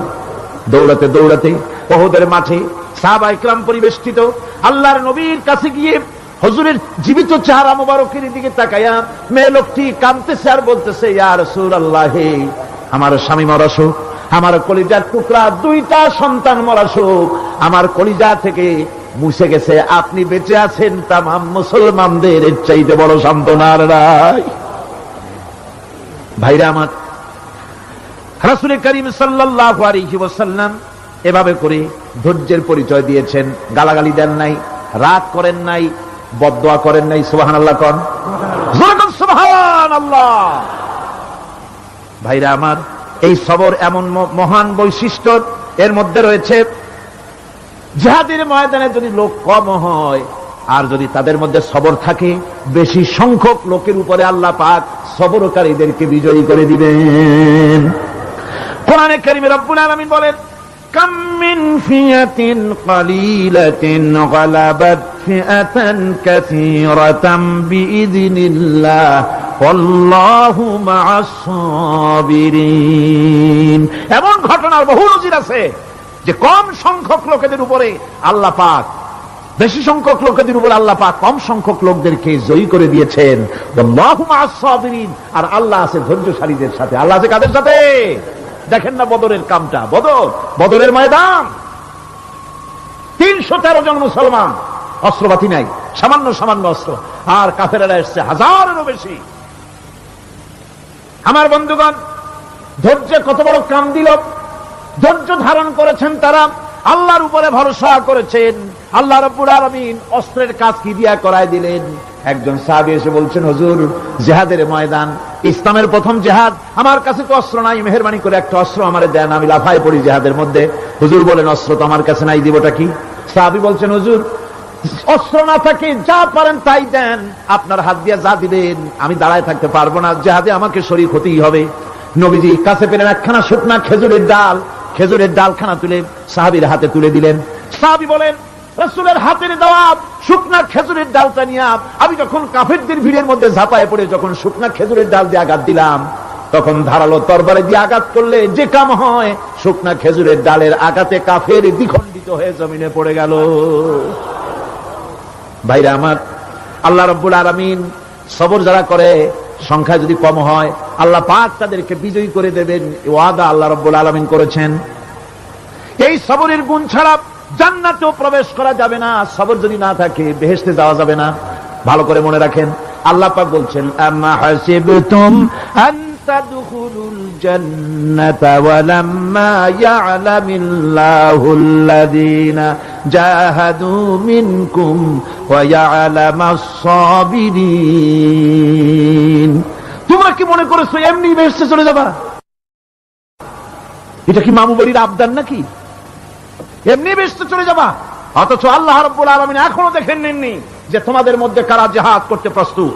দৌড়াতে দৌড়াতে ওহদের মাঠে সাহাবায়ে কেরাম পরিবেষ্টিত। আল্লাহর নবীর কাছে গিয়ে হুজুরের জীবিত চেহারা মোবারকের দিকে তাকায়া মেয়ে লোকটি কাঁদতেছে আর বলতেছে, ইয়া রাসূলুল্লাহ, আমার স্বামী মরা শোক, আমার কলিজার টুকরা দুইটা সন্তান মরা শোক আমার কলিজা থেকে মুছে গেছে, আপনি বেঁচে আছেন, তামাম মুসলমানদের এর চাইতে বড় সান্ত্বনার নাই। ভাইরা আমার, রাসূল করিম সাল্লাল্লাহু আলাইহি ওয়াসাল্লাম এভাবে করে ধৈর্যের পরিচয় দিয়েছেন। গালাগালি দেন নাই, রাগ করেন নাই, বদদোয়া করেন নাই। সুবহানাল্লাহ কোন, সুবহানাল্লাহ। ভাইরা আমার, এই সবর এমন মহান বৈশিষ্ট্য এর মধ্যে রয়েছে। জিহাদের ময়দানে যদি লোক কম হয় আর যদি তাদের মধ্যে সবর থাকে, বেশি সংখ্যক লোকের উপরে আল্লাহ পাক সবরকারীদেরকে বিজয়ী করে দিবেন। কোরআনে কারীমে রব্বুল আলামিন বলেন, কাম মিন ফিয়াতিন কালিলাতিন গালাবাত ফিআতান কাসীরাতাম বিইযনিল্লাহ আল্লাহু মা'আস সাবিরিন। এমন ঘটনার বহু নজির আছে যে কম সংখ্যক লোকেদের উপরে আল্লাহ পাক, বেশি সংখ্যক লোকেদের উপরে আল্লাহ পাক কম সংখ্যক লোকদেরকে জয়ী করে দিয়েছেন। আল্লাহু মা'আস সাবিরিন, আর আল্লাহ আছে ধৈর্যশালীদের সাথে। আল্লাহ আছে কাদের সাথে? দেখেন না বদরের কামটা, বদরের ময়দান, 313 জন মুসলমান, অস্ত্রপাতি নাই, সামান্য সামান্য অস্ত্র, আর কাফেরেরা এসছে হাজারেরও বেশি। আমার বন্ধুগণ, ধৈর্য কত বড় কাম দিল, ধৈর্য ধারণ করেছেন তারা, আল্লাহর উপরে ভরসা করেছেন। আল্লাহ রাব্বুল আলামিন অস্ত্রের কাজ কি দিয়া করায় দিলেন। একজন সাহাবী এসে বলছেন, হুজুর, জিহাদের ময়দান, ইসলামের প্রথম জিহাদ, আমার কাছে তো অস্ত্র নাই, মেহেরবানি করে একটা অস্ত্র আমারে দেন, আমি লাফায় পড়ি জিহাদের মধ্যে। হুজুর বলেন, অস্ত্র তো আমার কাছে নাই, দিবটা কি? সাহাবী বলছেন, হুজুর, অস্ত্র না থাকে যা পারেন তাই দেন, আপনার হাত দিয়ে যা দিবেন আমি দাঁড়ায় থাকতে পারবো না, জিহাদে আমাকে শরীক হতেই হবে। নবীজি কাছে পেলেন একখানা শুকনা খেজুরের ডাল, খেজুরের ডালখানা তুলে সাহাবীর হাতে তুলে দিলেন। সাহাবী বলেন, রাসূলের হাতের দেওয়া শুকনা খেজুরের ডালটা নিয়ে আমি যখন কাফেরদের ভিড়ের মধ্যে ঝাঁপায় পড়ে যখন শুকনা খেজুরের ডাল দিয়ে আঘাত দিলাম, তখন ধারালো তরবারে দিয়ে আঘাত করলে যে কাম হয়, শুকনা খেজুরের ডালের আঘাতে কাফের দ্বিখণ্ডিত হয়ে জমিনে পড়ে গেল। ভাইরা আমার, আল্লাহ রাব্বুল আলামিন সবর যারা করে, সংখ্যা যদি কম হয়, আল্লাহ পাক তাদেরকে বিজয়ী করে দেবেন, এই ওয়াদা আল্লাহ রাব্বুল আলামিন করেছেন। এই সবরের গুণ ছাড়া জান্নাতেও প্রবেশ করা যাবে না, সবর যদি না থাকে বেহেশতে যাওয়া যাবে না। ভালো করে মনে রাখেন, আল্লাহ পাক বলছেন, আম্মা হাসিবতুম আন তাদখুলুল জান্নাতা ওয়ালাম্মা ইয়ালামিল্লাহুল্লাযীনা জাহাদু মিনকুম ওয়া ইয়ালামাস সাবিরিন। তোমরা কি মনে করেছো এমনি বেহেশতে চলে যাবা? এটা কি মামু বাড়ির আবদার নাকি? এমনি বেহেশতে চলে যাবা? অথচ আল্লাহ রাব্বুল আলামিন এখনো দেখেন নেননি যে তোমাদের মধ্যে কারা জিহাদ করতে প্রস্তুত,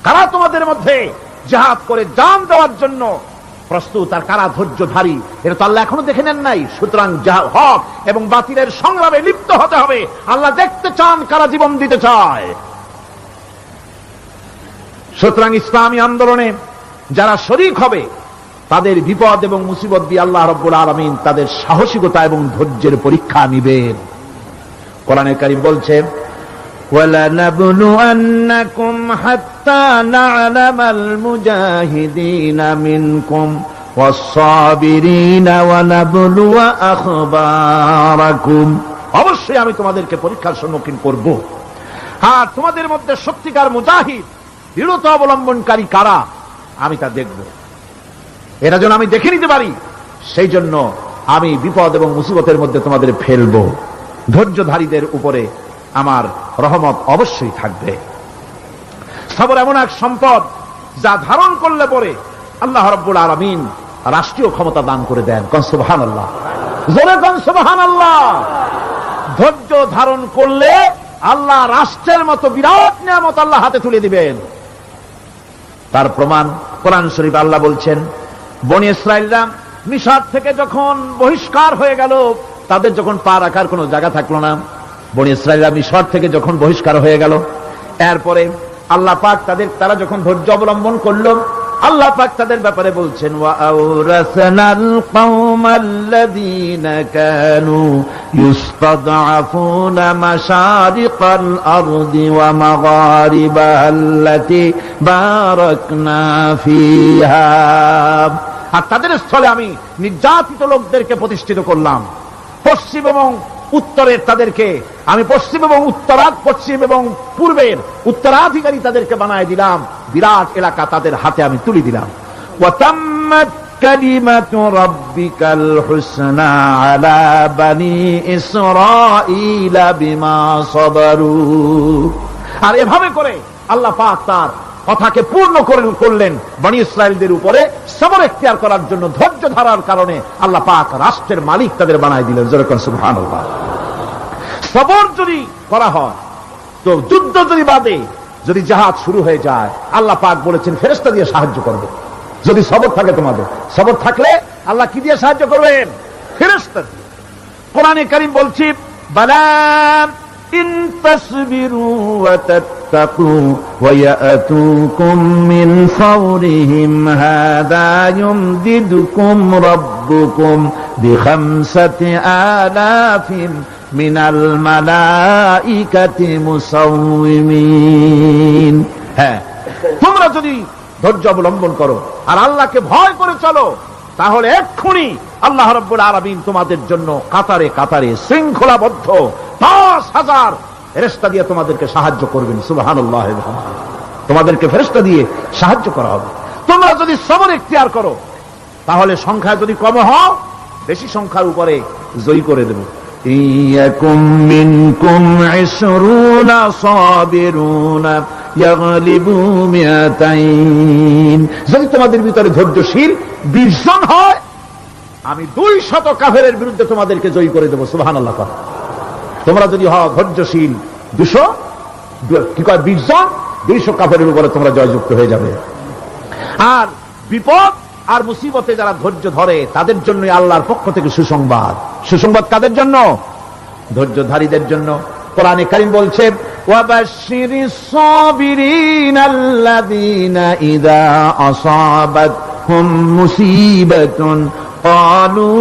কারা তোমাদের মধ্যে জিহাদ করে জান দেওয়ার জন্য প্রস্তুত, আর কারা ধৈর্যধারী, এটা তো আল্লাহ এখনো দেখে নেন নাই। সুতরাং হক এবং বাতিলের সংগ্রামে লিপ্ত হতে হবে। আল্লাহ দেখতে চান কারা জীবন দিতে চায়। সুতরাং ইসলামী আন্দোলনে যারা শরীক হবে তাদের বিপদ এবং মুসিবত দিয়ে আল্লাহ রাব্বুল আলামিন তাদের সাহসিকতা এবং ধৈর্যের পরীক্ষা নিবেন। কোরআনে কারীম বলছে, وَلَنَبْلُوَنَّكُمْ حَتَّى نَعْلَمَ الْمُجَاهِدِينَ مِنكُمْ وَالصَّابِرِينَ وَنَبْلُوَ أَخْبَارَكُمْ। অবশ্যই আমি তোমাদেরকে পরীক্ষার সম্মুখীন করব, আর তোমাদের মধ্যে সত্যিকার মুজাহিদ দৃঢ়তা অবলম্বনকারী কারা আমি তা দেখব। এটা যেন আমি দেখে নিতে পারি, সেই জন্য আমি বিপদ এবং মুসিবতের মধ্যে তোমাদের ফেলবো। ধৈর্যধারীদের উপরে আমার রহমত অবশ্যই থাকবে। সবর এমন এক সম্পদ যা ধারণ করলে পরে আল্লাহ রাব্বুল আলামিন রাষ্ট্রীয় ক্ষমতা দান করে দেন। কোন সুবহানাল্লাহ, জোরে কোন সুবহানাল্লাহ। ধৈর্য ধারণ করলে আল্লাহ রাষ্ট্রের মতো বিরাট নিয়ামত আল্লাহ হাতে তুলে দিবেন। তার প্রমাণ কোরআন শরীফে আল্লাহ বলছেন, বনি ইসরাঈলরা মিশর থেকে যখন বহিষ্কার হয়ে গেল, তাদের যখন পা রাখার কোনো জায়গা থাকলো না, বনি ইসরাঈলরা মিশর থেকে যখন বহিষ্কার হয়ে গেল, এরপরে আল্লাহ পাক তারা যখন ধৈর্য অবলম্বন করলো, আল্লাহ পাক তাদের ব্যাপারে বলছেন, ওয়া আওরাসনাল কওমাল্লাযীনা কানু ইস্তাদআফুনা মাশারিকাল আরদি ওয়া মাগারিবাহা আল্লাতী বারাকনা ফিহা। আর তাদের স্থলে আমি নির্যাতিত লোকদেরকে প্রতিষ্ঠিত করলাম। পশ্চিম এবং উত্তরের তাদেরকে আমি পশ্চিম এবং পশ্চিম এবং পূর্বের উত্তরাধিকারী তাদেরকে বানায় দিলাম। বিরাট এলাকা তাদের হাতে আমি তুলে দিলাম। ওয়াতাম্মাত কালিমাতু রাব্বিকাল হুসনা আলা বানি ইসরাঈলা বিমা সাবারু। আর এভাবে করে আল্লাহ পাক তার কথাকে পূর্ণ করলেন বনি ইসরাঈলদের উপরে। সবর এখতিয়ার করার জন্য, ধৈর্য ধারার কারণে আল্লাহ পাক রাষ্ট্রের মালিক তাদের বানায় দিলেন। জোরে কোন সুবহানাল্লাহ। সবর যদি করা হয় তো, যুদ্ধ যদি বাদে, যদি জিহাদ শুরু হয়ে যায়, আল্লাহ পাক বলেছেন ফেরেশতা দিয়ে সাহায্য করবে। যদি সবর থাকে তোমাদের, সবর থাকলে আল্লাহ কি দিয়ে সাহায্য করবেন? ফেরেশতা দিয়ে। কোরআনে কারীম বলছে, বালা ইন তাসবিরু ওয়া তাত্তাকু ওয়া ইয়াতুকুম মিন ফাওরিহিম হাযা ইউমদিদুকুম রাব্বুকুম বিখামসাতি আলাফিন মিনাল মালাইকাতি মুসাউমিমিন। হ্যাঁ, তোমরা যদি ধৈর্য অবলম্বন করো আর আল্লাহকে ভয় করে চলো, তাহলে এক্ষুনি আল্লাহ রাব্বুল আলামিন তোমাদের জন্য কাতারে কাতারে শৃঙ্খলাবদ্ধ 10,000 ফেরেশতা দিয়ে তোমাদেরকে সাহায্য করবেন। সুবহানাল্লাহ। তোমাদেরকে ফেরেশতা দিয়ে সাহায্য করা হবে। তোমরা যদি সবর এখতিয়ার করো, তাহলে সংখ্যা যদি কম হও, বেশি সংখ্যার উপরে জয়ী করে দেব। ইয়াকুম মিনকুম 20 সাবিরুনা ইয়াগলিবু মিয়াতাইন। যদি তোমাদের ভিতরে ধৈর্যশীল 20 জন হয়, আমি 200 কাফেরের বিরুদ্ধে তোমাদেরকে জয়ী করে দেব। সুবহানাল্লাহ। তোমরা যদি হও ধৈর্যশীল 20 জন, 200 কাফেরের উপরে তোমরা জয়যুক্ত হয়ে যাবে। আর বিপদ আর মুসিবতে যারা ধৈর্য ধরে, তাদের জন্য আল্লাহর পক্ষ থেকে সুসংবাদ। সুসংবাদ কাদের জন্য? ধৈর্যধারীদের জন্য। কোরআনে কারীম বলছে, ওয়াবাশশিরিস সাবিরিনাল্লাযীনা ইযা আসাবাতহুম মুসিবাতুন ক্বালু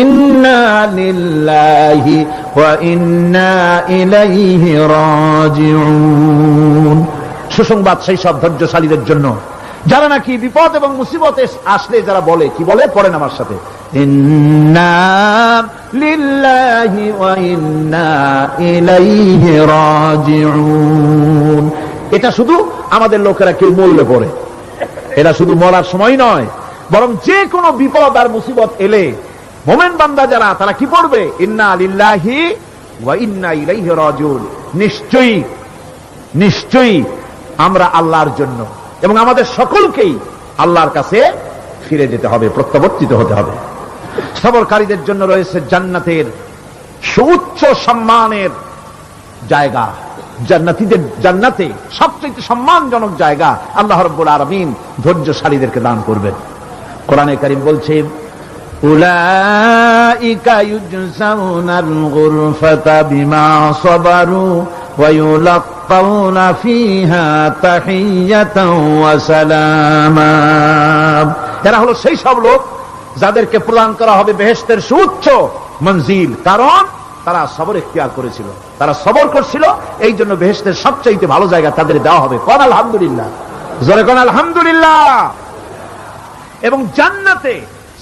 ইন্না লিল্লাহি ওয়া ইন্না ইলাইহি রাজিউন। সুসংবাদ সেই সব ধৈর্যশালীদের জন্য যারা নাকি বিপদ এবং মুসিবতে আসলে যারা বলে, কি বলে? পড়েন আমার সাথে, ইন্না লিল্লাহি ওয়া ইন্না ইলাইহি রাজিউন। এটা শুধু আমাদের লোকেরা কেউ বললে পড়ে, এটা শুধু মরার সময় নয়, বরং যে কোনো বিপদ আর মুসিবত এলে মোমেন বান্দা যারা, তারা কি পড়বে? ইন্না লিল্লাহি ওয়া ইন্না ইলাইহি রাজিউন, নিশ্চয়ই নিশ্চয়ই আমরা আল্লাহর জন্য এবং আমাদের সকলকেই আল্লাহর কাছে ফিরে যেতে হবে, প্রত্যাবর্তিত হতে হবে। সবরকারীদের জন্য রয়েছে জান্নাতের সুউচ্চ সম্মানের জায়গা। জান্নাতীদের জান্নাতে সবচেয়ে সম্মানজনক জায়গা আল্লাহ রাব্বুল আলামিন ধৈর্যশালীদেরকে দান করবেন। কোরআনে কারীম বলছে, উলাইকা ইউজসাউনাল গুরফাতা বিমা সাবারু ওয়া ইউলাক্কাউনা ফিহা তাহিয়াতাও ওয়া সালামা। এরা হলো সেই সব লোক যাদেরকে প্রদান করা হবে বেহেশতের সুউচ্চ মঞ্জিল, কারণ তারা সবর ইখতিয়ার করেছিল, তারা সবর করছিল, এই জন্য বেহেশতের সবচেয়ে ভালো জায়গা তাদের দেওয়া হবে। কোন আলহামদুলিল্লাহ, জোরে কোন আলহামদুলিল্লাহ। এবং জান্নাতে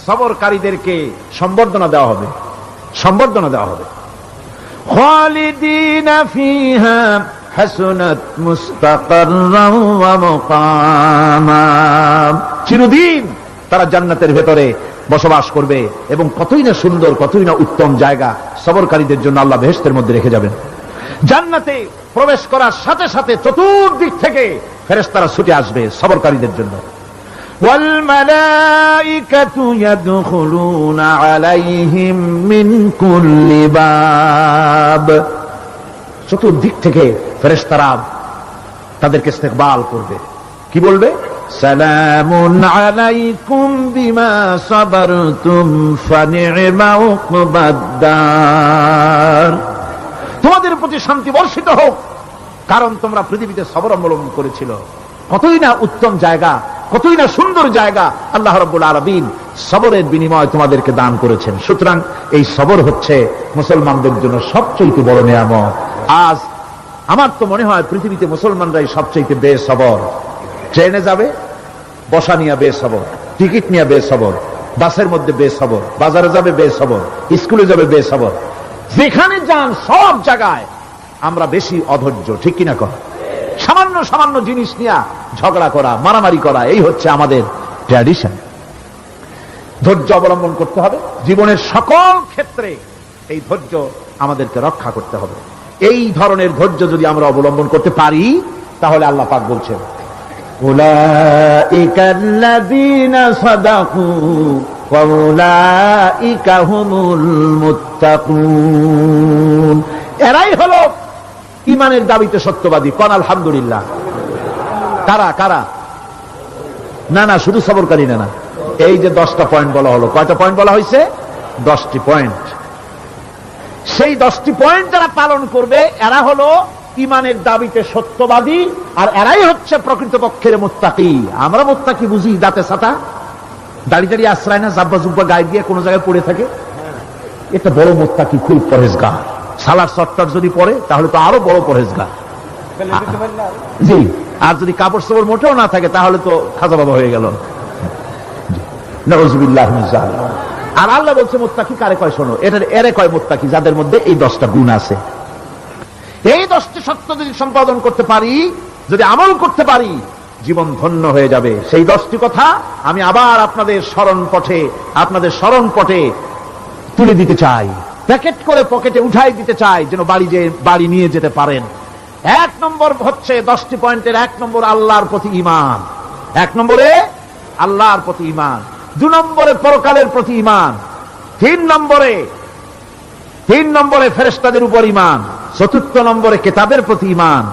সবরকারীদেরকে সম্বর্ধনা দেওয়া হবে, সম্বর্ধনা দেওয়া হবে। খালিদিনা ফিহা হাসুনাত মুস্তাকাররাও ওয়া মুকামা। চিরদিন তারা জান্নাতের ভেতরে বসবাস করবে এবং কতই না সুন্দর, কতই না উত্তম জায়গা সবরকারীদের জন্য আল্লাহ বেহেশতের মধ্যে রেখে যাবেন। জান্নাতে প্রবেশ করার সাথে সাথে চতুর্দিক থেকে ফেরেশতারা ছুটে আসবে সবরকারীদের জন্য। ওয়াল মালাইকাতু ইয়াদখুলুনা আলাইহিম মিন কুল্লি বাব। চতুর্দিক থেকে ফেরেশতারা তাদেরকে ইস্তেকবাল করবে, কি বলবে? সালামুন আলাইকুম বিমা সাবারতুম ফানি'মা উকবাদ-দার। তোমাদের প্রতি শান্তি বর্ষিত হোক, কারণ তোমরা পৃথিবীতে সবর অবলম্বন করেছিল। কতই না উত্তম জায়গা, কতই না সুন্দর জায়গা আল্লাহ রাব্বুল আলামিন সবরের বিনিময় তোমাদেরকে দান করেছেন। সুতরাং এই সবর হচ্ছে মুসলমানদের জন্য সবচেয়ে বড় নিয়ামত। আজ আমার তো মনে হয় পৃথিবীতে মুসলমানরাই সবচেয়ে বেসবর। ট্রেনে যাবে, বসা নিয়ে বেসবর, টিকিট নিয়ে বেসবর, বাসের মধ্যে বেসবর, বাজারে যাবে বেসবর, স্কুলে যাবে বেসবর, যেখানে যান সব জায়গায় আমরা বেশি অধৈর্য, ঠিক কিনা কর? সামান্য সামান্য জিনিস নিয়ে ঝগড়া করা, মারামারি করা, এই হচ্ছে আমাদের ট্র্যাডিশন। ধৈর্য অবলম্বন করতে হবে জীবনের সকল ক্ষেত্রে, এই ধৈর্য আমাদেরকে রক্ষা করতে হবে। এই ধরনের ধৈর্য যদি আমরা অবলম্বন করতে পারি, তাহলে আল্লাহ পাক বলছেন, উলাইকাল্লাযীনা সাদাকু ওয়া উলাইকা হুমুল মুত্তাকুন। এরাই হলো ঈমানের দাবিতে সত্যবাদী। কোন আলহামদুলিল্লাহ। কারা কারা? না না, শুধু সবরকারী না, এই যে 10টা পয়েন্ট বলা হলো, কয়টা পয়েন্ট বলা হয়েছে? 10টি পয়েন্ট। সেই 10টি পয়েন্ট যারা পালন করবে এরা হলো ঈমানের দাবিতে সত্যবাদী, আর এরাই হচ্ছে প্রকৃতপক্ষের মুত্তাকি। আমরা মুত্তাকি বুঝি দাঁতে ছাতা, দাড়ি দাড়ি আশ্রয় না, জাব্বা জুব্বা গায়ে দিয়ে কোনো জায়গায় পড়ে থাকে, এটা বড় মুত্তাকি, খুব পরহেজগার। সালার সত্তর যদি পড়ে তাহলে তো আরো বড় পরহেজগার। জি, আর যদি কাপড় চোপড় মোটেও না থাকে তাহলে তো খাজা বাবা হয়ে গেল। নাউযুবিল্লাহ মিন যালিক। আর আল্লাহ বলছে মুত্তাকি কারে কয় শোনো, এরে কয় মুত্তাকি যাদের মধ্যে এই 10টা গুণ আছে। এই 10টি সত্য যদি সম্পাদন করতে পারি, যদি আমল করতে পারি, জীবন ধন্য হয়ে যাবে। সেই 10টি কথা আমি আবার আপনাদের স্মরণ পটে তুলে দিতে চাই, প্যাকেট করে পকেটে উঠাই দিতে চাই, যেন বাড়ি নিয়ে যেতে পারেন। 1 নম্বর হচ্ছে 10টি পয়েন্টের 1 নম্বর আল্লাহর প্রতি ঈমান। 1 নম্বরে আল্লাহর প্রতি ঈমান, 2 নম্বরে পরকালের প্রতি ঈমান, 3 নম্বরে ফেরেশতাদের উপর ঈমান, 4র্থ নম্বরে কিতাবের প্রতি ঈমান,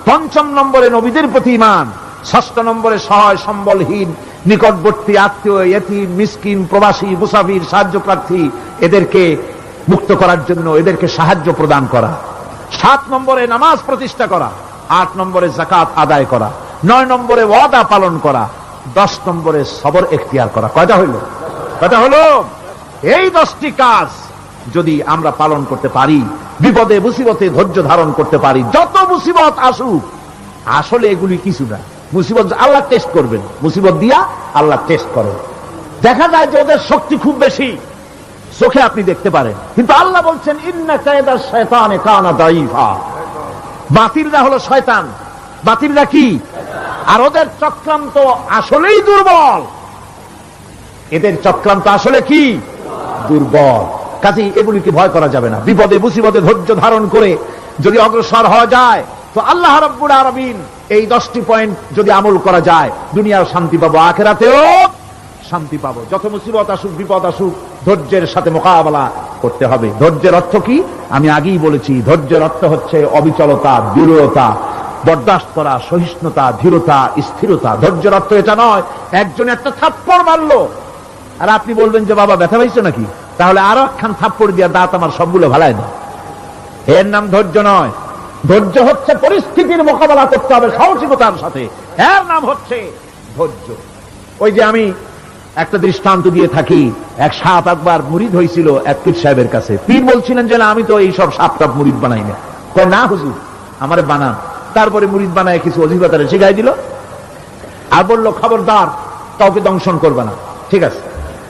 5ম নম্বরে নবীদের প্রতি ঈমান, 6ষ্ঠ নম্বরে সহায় সম্বলহীন নিকটবর্তী আত্মীয়, ইয়েতিম, মিসকিন, প্রবাসী, মুসাফির, সাহায্য প্রার্থী, এদেরকে মুক্ত করার জন্য এদেরকে সাহায্য প্রদান করা, 7 নম্বরে নামাজ প্রতিষ্ঠা করা, 8 নম্বরে যাকাত আদায় করা, 9 নম্বরে ওয়াদা পালন করা, 10 নম্বরে সবর এখতিয়ার করা। কয়টা হইল? এই 10টি কাজ যদি আমরা পালন করতে পারি, বিপদে মুসিবতে ধৈর্য ধারণ করতে পারি, যত মুসিবত আসুক, আসলে এগুলি কিছু না। মুসিবত আল্লাহ টেস্ট করবেন, মুসিবত দিয়া আল্লাহ টেস্ট করেন। দেখা যায় যে ওদের শক্তি খুব বেশি, চোখে আপনি দেখতে পারেন, কিন্তু আল্লাহ বলছেন ইন্না কায়দা শায়তানে কানা দাঈফা। বাতিলরা হলো শয়তান, বাতিলরা কি? আর ওদের চক্রান্ত আসলেই দুর্বল। এদের চক্রান্ত আসলে কি? দুর্বল। কাজেই এগুলিকে ভয় করা যাবে না। বিপদে মুসিবতে ধৈর্য ধারণ করে যদি অগ্রসর হওয়া যায় তো আল্লাহ রাব্বুল আলামিন এই 10টি পয়েন্ট যদি আমল করা যায় দুনিয়াও শান্তি পাবো, আখিরাতেও শান্তি পাবো। যত মুসিবত আসুক বিপদ আসুক ধৈর্যের সাথে মোকাবেলা করতে হবে। ধৈর্যের অর্থ কি? আমি আগেই বলেছি, ধৈর্যের অর্থ হচ্ছে অবিচলতা, দৃঢ়তা, বরদাস্ত করা, সহিষ্ণুতা, ধীরতা, স্থিরতা। ধৈর্যের অর্থ এটা নয় একজন একটা থাপ্পড় মারলো আর আপনি বলবেন যে বাবা ব্যথা পাইছো নাকি, তাহলে আরো একখান থাপ্পড় দিয়ে দাঁত আমার সবগুলো ভালায় দাও। এর নাম ধৈর্য নয়। ধৈর্য হচ্ছে পরিস্থিতির মোকাবেলা করতে হবে সাহসিকতার সাথে, এর নাম হচ্ছে ধৈর্য। ওই যে আমি একটা দৃষ্টান্ত দিয়ে থাকি, এক সাপ একবার মুরিদ হয়েছিল এক পীর সাহেবের কাছে। পীর বলছিলেন যে না আমি তো এইসব সাপ টাপ মুরিদ বানাই না। কয় না হুজুর আমারে বানান। তারপরে মুরিদ বানায় কিছু অধিকতারে শিখাই দিল আর বললো খবরদার কাউকে দংশন করবে না। ঠিক আছে,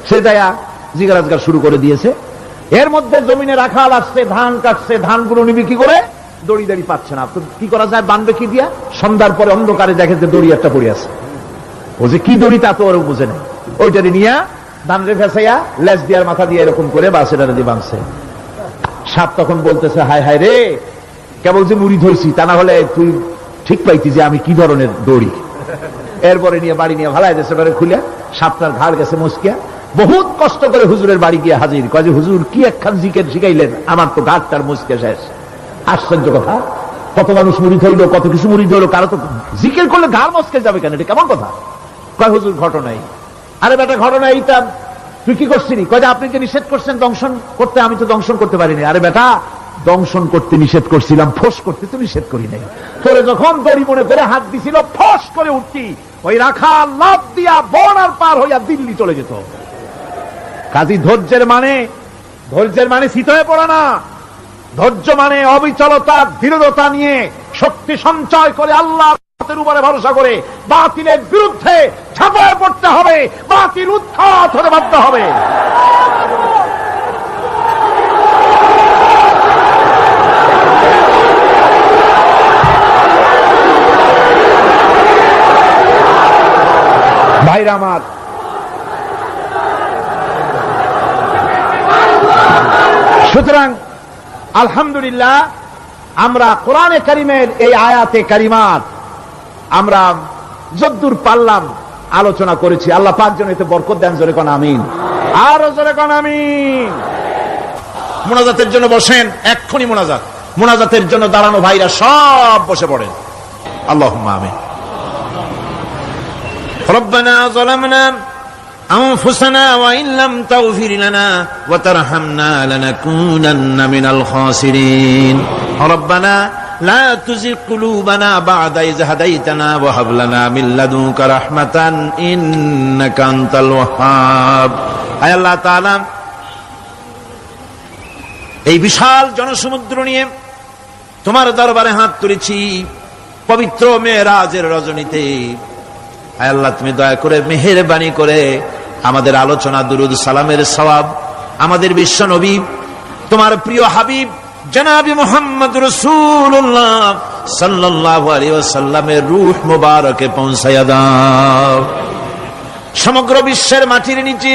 সে দেয়া জিগারাজগার শুরু করে দিয়েছে। এর মধ্যে জমিনে রাখাল আসছে, ধান কাটছে, ধানগুলো নিবি কি করে, দড়ি দাড়ি পাচ্ছে না। তো কি করা যায়, বানবে কি দিয়া? সন্ধ্যার পরে অন্ধকারে দেখে যে দড়ি একটা পড়ে আছে। ও যে কি দড়ি তা তো ওর বুঝে নেই। ওইটারে নিয়ে ধান রে ফেসাইয়া লেজ দিয়ার মাথা দিয়ে এরকম করে বাসেটারে দিয়ে বাঁধছে। সাপ তখন বলতেছে হায় হায় রে, কেবল যে মুড়ি ধরছি তা না হলে তুই ঠিক পাইতি যে আমি কি ধরনের দড়ি। এরপরে নিয়ে বাড়ি নিয়ে ভালাই দেশে বারে খুলে সাপটার ঘাড় গেছে মস্কিয়া। বহুত কষ্ট করে হুজুরের বাড়ি গিয়ে হাজির। কয় যে হুজুর কি একখান জিকের শিখাইলেন, আমার তো ঘাটটার মস্কিয়া শেষ। আশ্চর্য কথা, কত মানুষ মুড়ি ধরলো, কত কিছু মুড়ি ধরলো, কারো তো জিকের করলে ঘাড় মস্কে যাবে কেন, এটা কেমন কথা? কয় হুজুর ঘটনাই। আরে বেটা ঘটনা এইটা, তুই কি করছিলি? কয় যে আপনি যে নিষেধ করছেন দংশন করতে, আমি তো দংশন করতে পারিনি। আরে বেটা দংশন করতে নিষেধ করছিলাম, ফোঁস করতে তো নিষেধ করি নাই। তোরে যখন দড়ি মনে করে হাত দিছিল ফোঁস করে উঠতি, ওই রাখা লাভ দিয়া বর্ডার পার হইয়া দিল্লি চলে যেত। কাজী ধৈর্যের মানে শীত হয়ে পড়া না। ধৈর্য মানে অবিচলতা, দৃঢ়তা নিয়ে শক্তি সঞ্চয় করে আল্লাহর উপরে ভরসা করে বাতিলের বিরুদ্ধে ঝাঁপিয়ে পড়তে হবে, বাতিল উৎখাত হতে বাধ্য হবে। ভাইরা আমার, সুতরাং আলহামদুলিল্লাহ আমরা কোরআনে কারিমের এই আয়াতে কারিমাত আমরা যদ্দূর পারলাম আলোচনা করেছি। আল্লাহ পাক যেন এতে বরকত দেন। জোরে কোন আমিন, আরো জোরে কোন আমিন। মোনাজাতের জন্য বসেন, এক্ষুনি মোনাজাতের জন্য দাঁড়ানো ভাইরা সব বসে পড়েন। আল্লাহুম্মা আমিন। রব্বানা যালামনা أنفسنا وإن لم تغفر لنا وترحمنا لنكونن من الخاسرين ربنا لا تزغ قلوبنا بعد إذ هديتنا وهب لنا من لدنك رحمة إنك أنت الوهاب আয় আল্লাহ তাআলা, এই বিশাল জনসমুদ্র নিয়ে তোমার দরবারে হাত তুলেছি পবিত্র মেরাজের রজনীতে। আয় আল্লাহ, তুমি দয়া করে মেহেরবানি করে আমাদের আলোচনা দুরুদ সালামের সওয়াব আমাদের বিশ্ব নবী তোমার প্রিয় হাবিব জনাবে মুহাম্মদ রাসূলুল্লাহ সাল্লাল্লাহু আলাইহি ওয়াসাল্লামের রূহ মুবারকে পৌঁছায়া দাও। সমগ্র বিশ্বের মাটির নিচে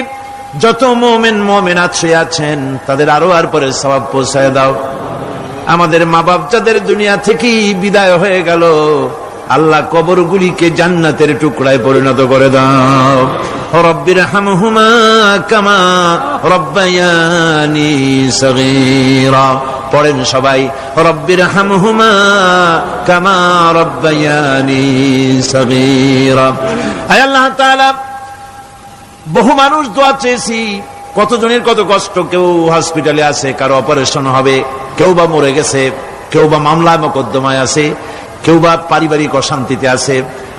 যত মুমিন মুমিনাত শুয়ে আছেন তাদের আরো আর পরে সওয়াব পৌঁছায়া দাও। আমাদের মা বাপ যাদের দুনিয়া থেকে বিদায় হয়ে গেল, আল্লাহ কবরগুলিকে জান্নাতের টুকরায় পরিণত করে দাও। রব্বিরহামহুমা কামা রব্বায়ানি সগীরা। পড়েন সবাই, রব্বিরহামহুমা কামা রব্বায়ানি সগীরা। আয় আল্লাহ তাআলা, বহু মানুষ দোয়া চেয়েছি, কতজনের কত কষ্ট। কেউ হসপিটালে আছে, কারো অপারেশন হবে, কেউ বা মরে গেছে, কেউ বা মামলায় মোকদ্দমায় আছে, কেউ বা পারিবারিক অশান্তিতে আছে।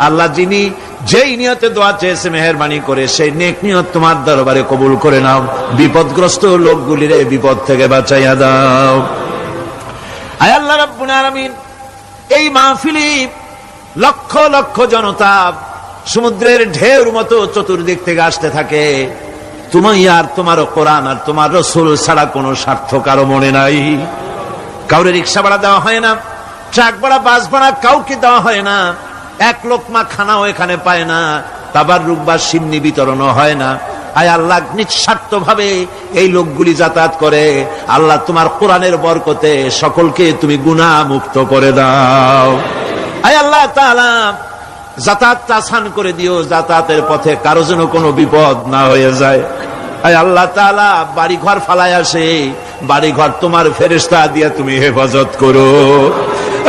আল্লাহ যিনি যেই নিয়তে দোয়া চেয়েছে মেহেরবানি করে সেই নেক নিয়ত তোমার দরবারে কবুল করে নাও। বিপদগ্রস্ত লোকগুলির বিপদ থেকে বাঁচাইয়া দাও। আয় আল্লাহ রাব্বুল আলামিন, এই মাহফিলে লক্ষ লক্ষ জনতা সমুদ্রের ঢেউর মতো চতুর্দিক থেকে আসতে থাকে। তুমি আর তোমার কোরআন আর তোমার রাসূল ছাড়া কোনো স্বার্থ কারো মনে নাই। কাউরে রিকশা ভাড়া দেওয়া হয় না, ট্রাক ভাড়া, বাস ভাড়া কাউকে দেওয়া হয় না। এক লোকমা খানাও এখানে পায় না, তাবাররুক বা সিন্নি বিতরণও হয় না। আয় আল্লাহ নিঃস্বার্থ ভাবে এই লোকগুলি যাতায়াত করে, আল্লাহ তোমার কোরআনের বরকতে সকলকে তুমি গুনাহ মুক্ত করে দাও। আয় আল্লাহ তাআলা যাতায়াতটা আসান করে দিও, যাতায়াতের পথে কারো যেন কোনো বিপদ না হয়ে যায়। আয় আল্লাহ তাআলা বাড়ি ঘর ফালায় আসে, বাড়ি ঘর তোমার ফেরেশতা দিয়ে তুমি হেফাজত করো।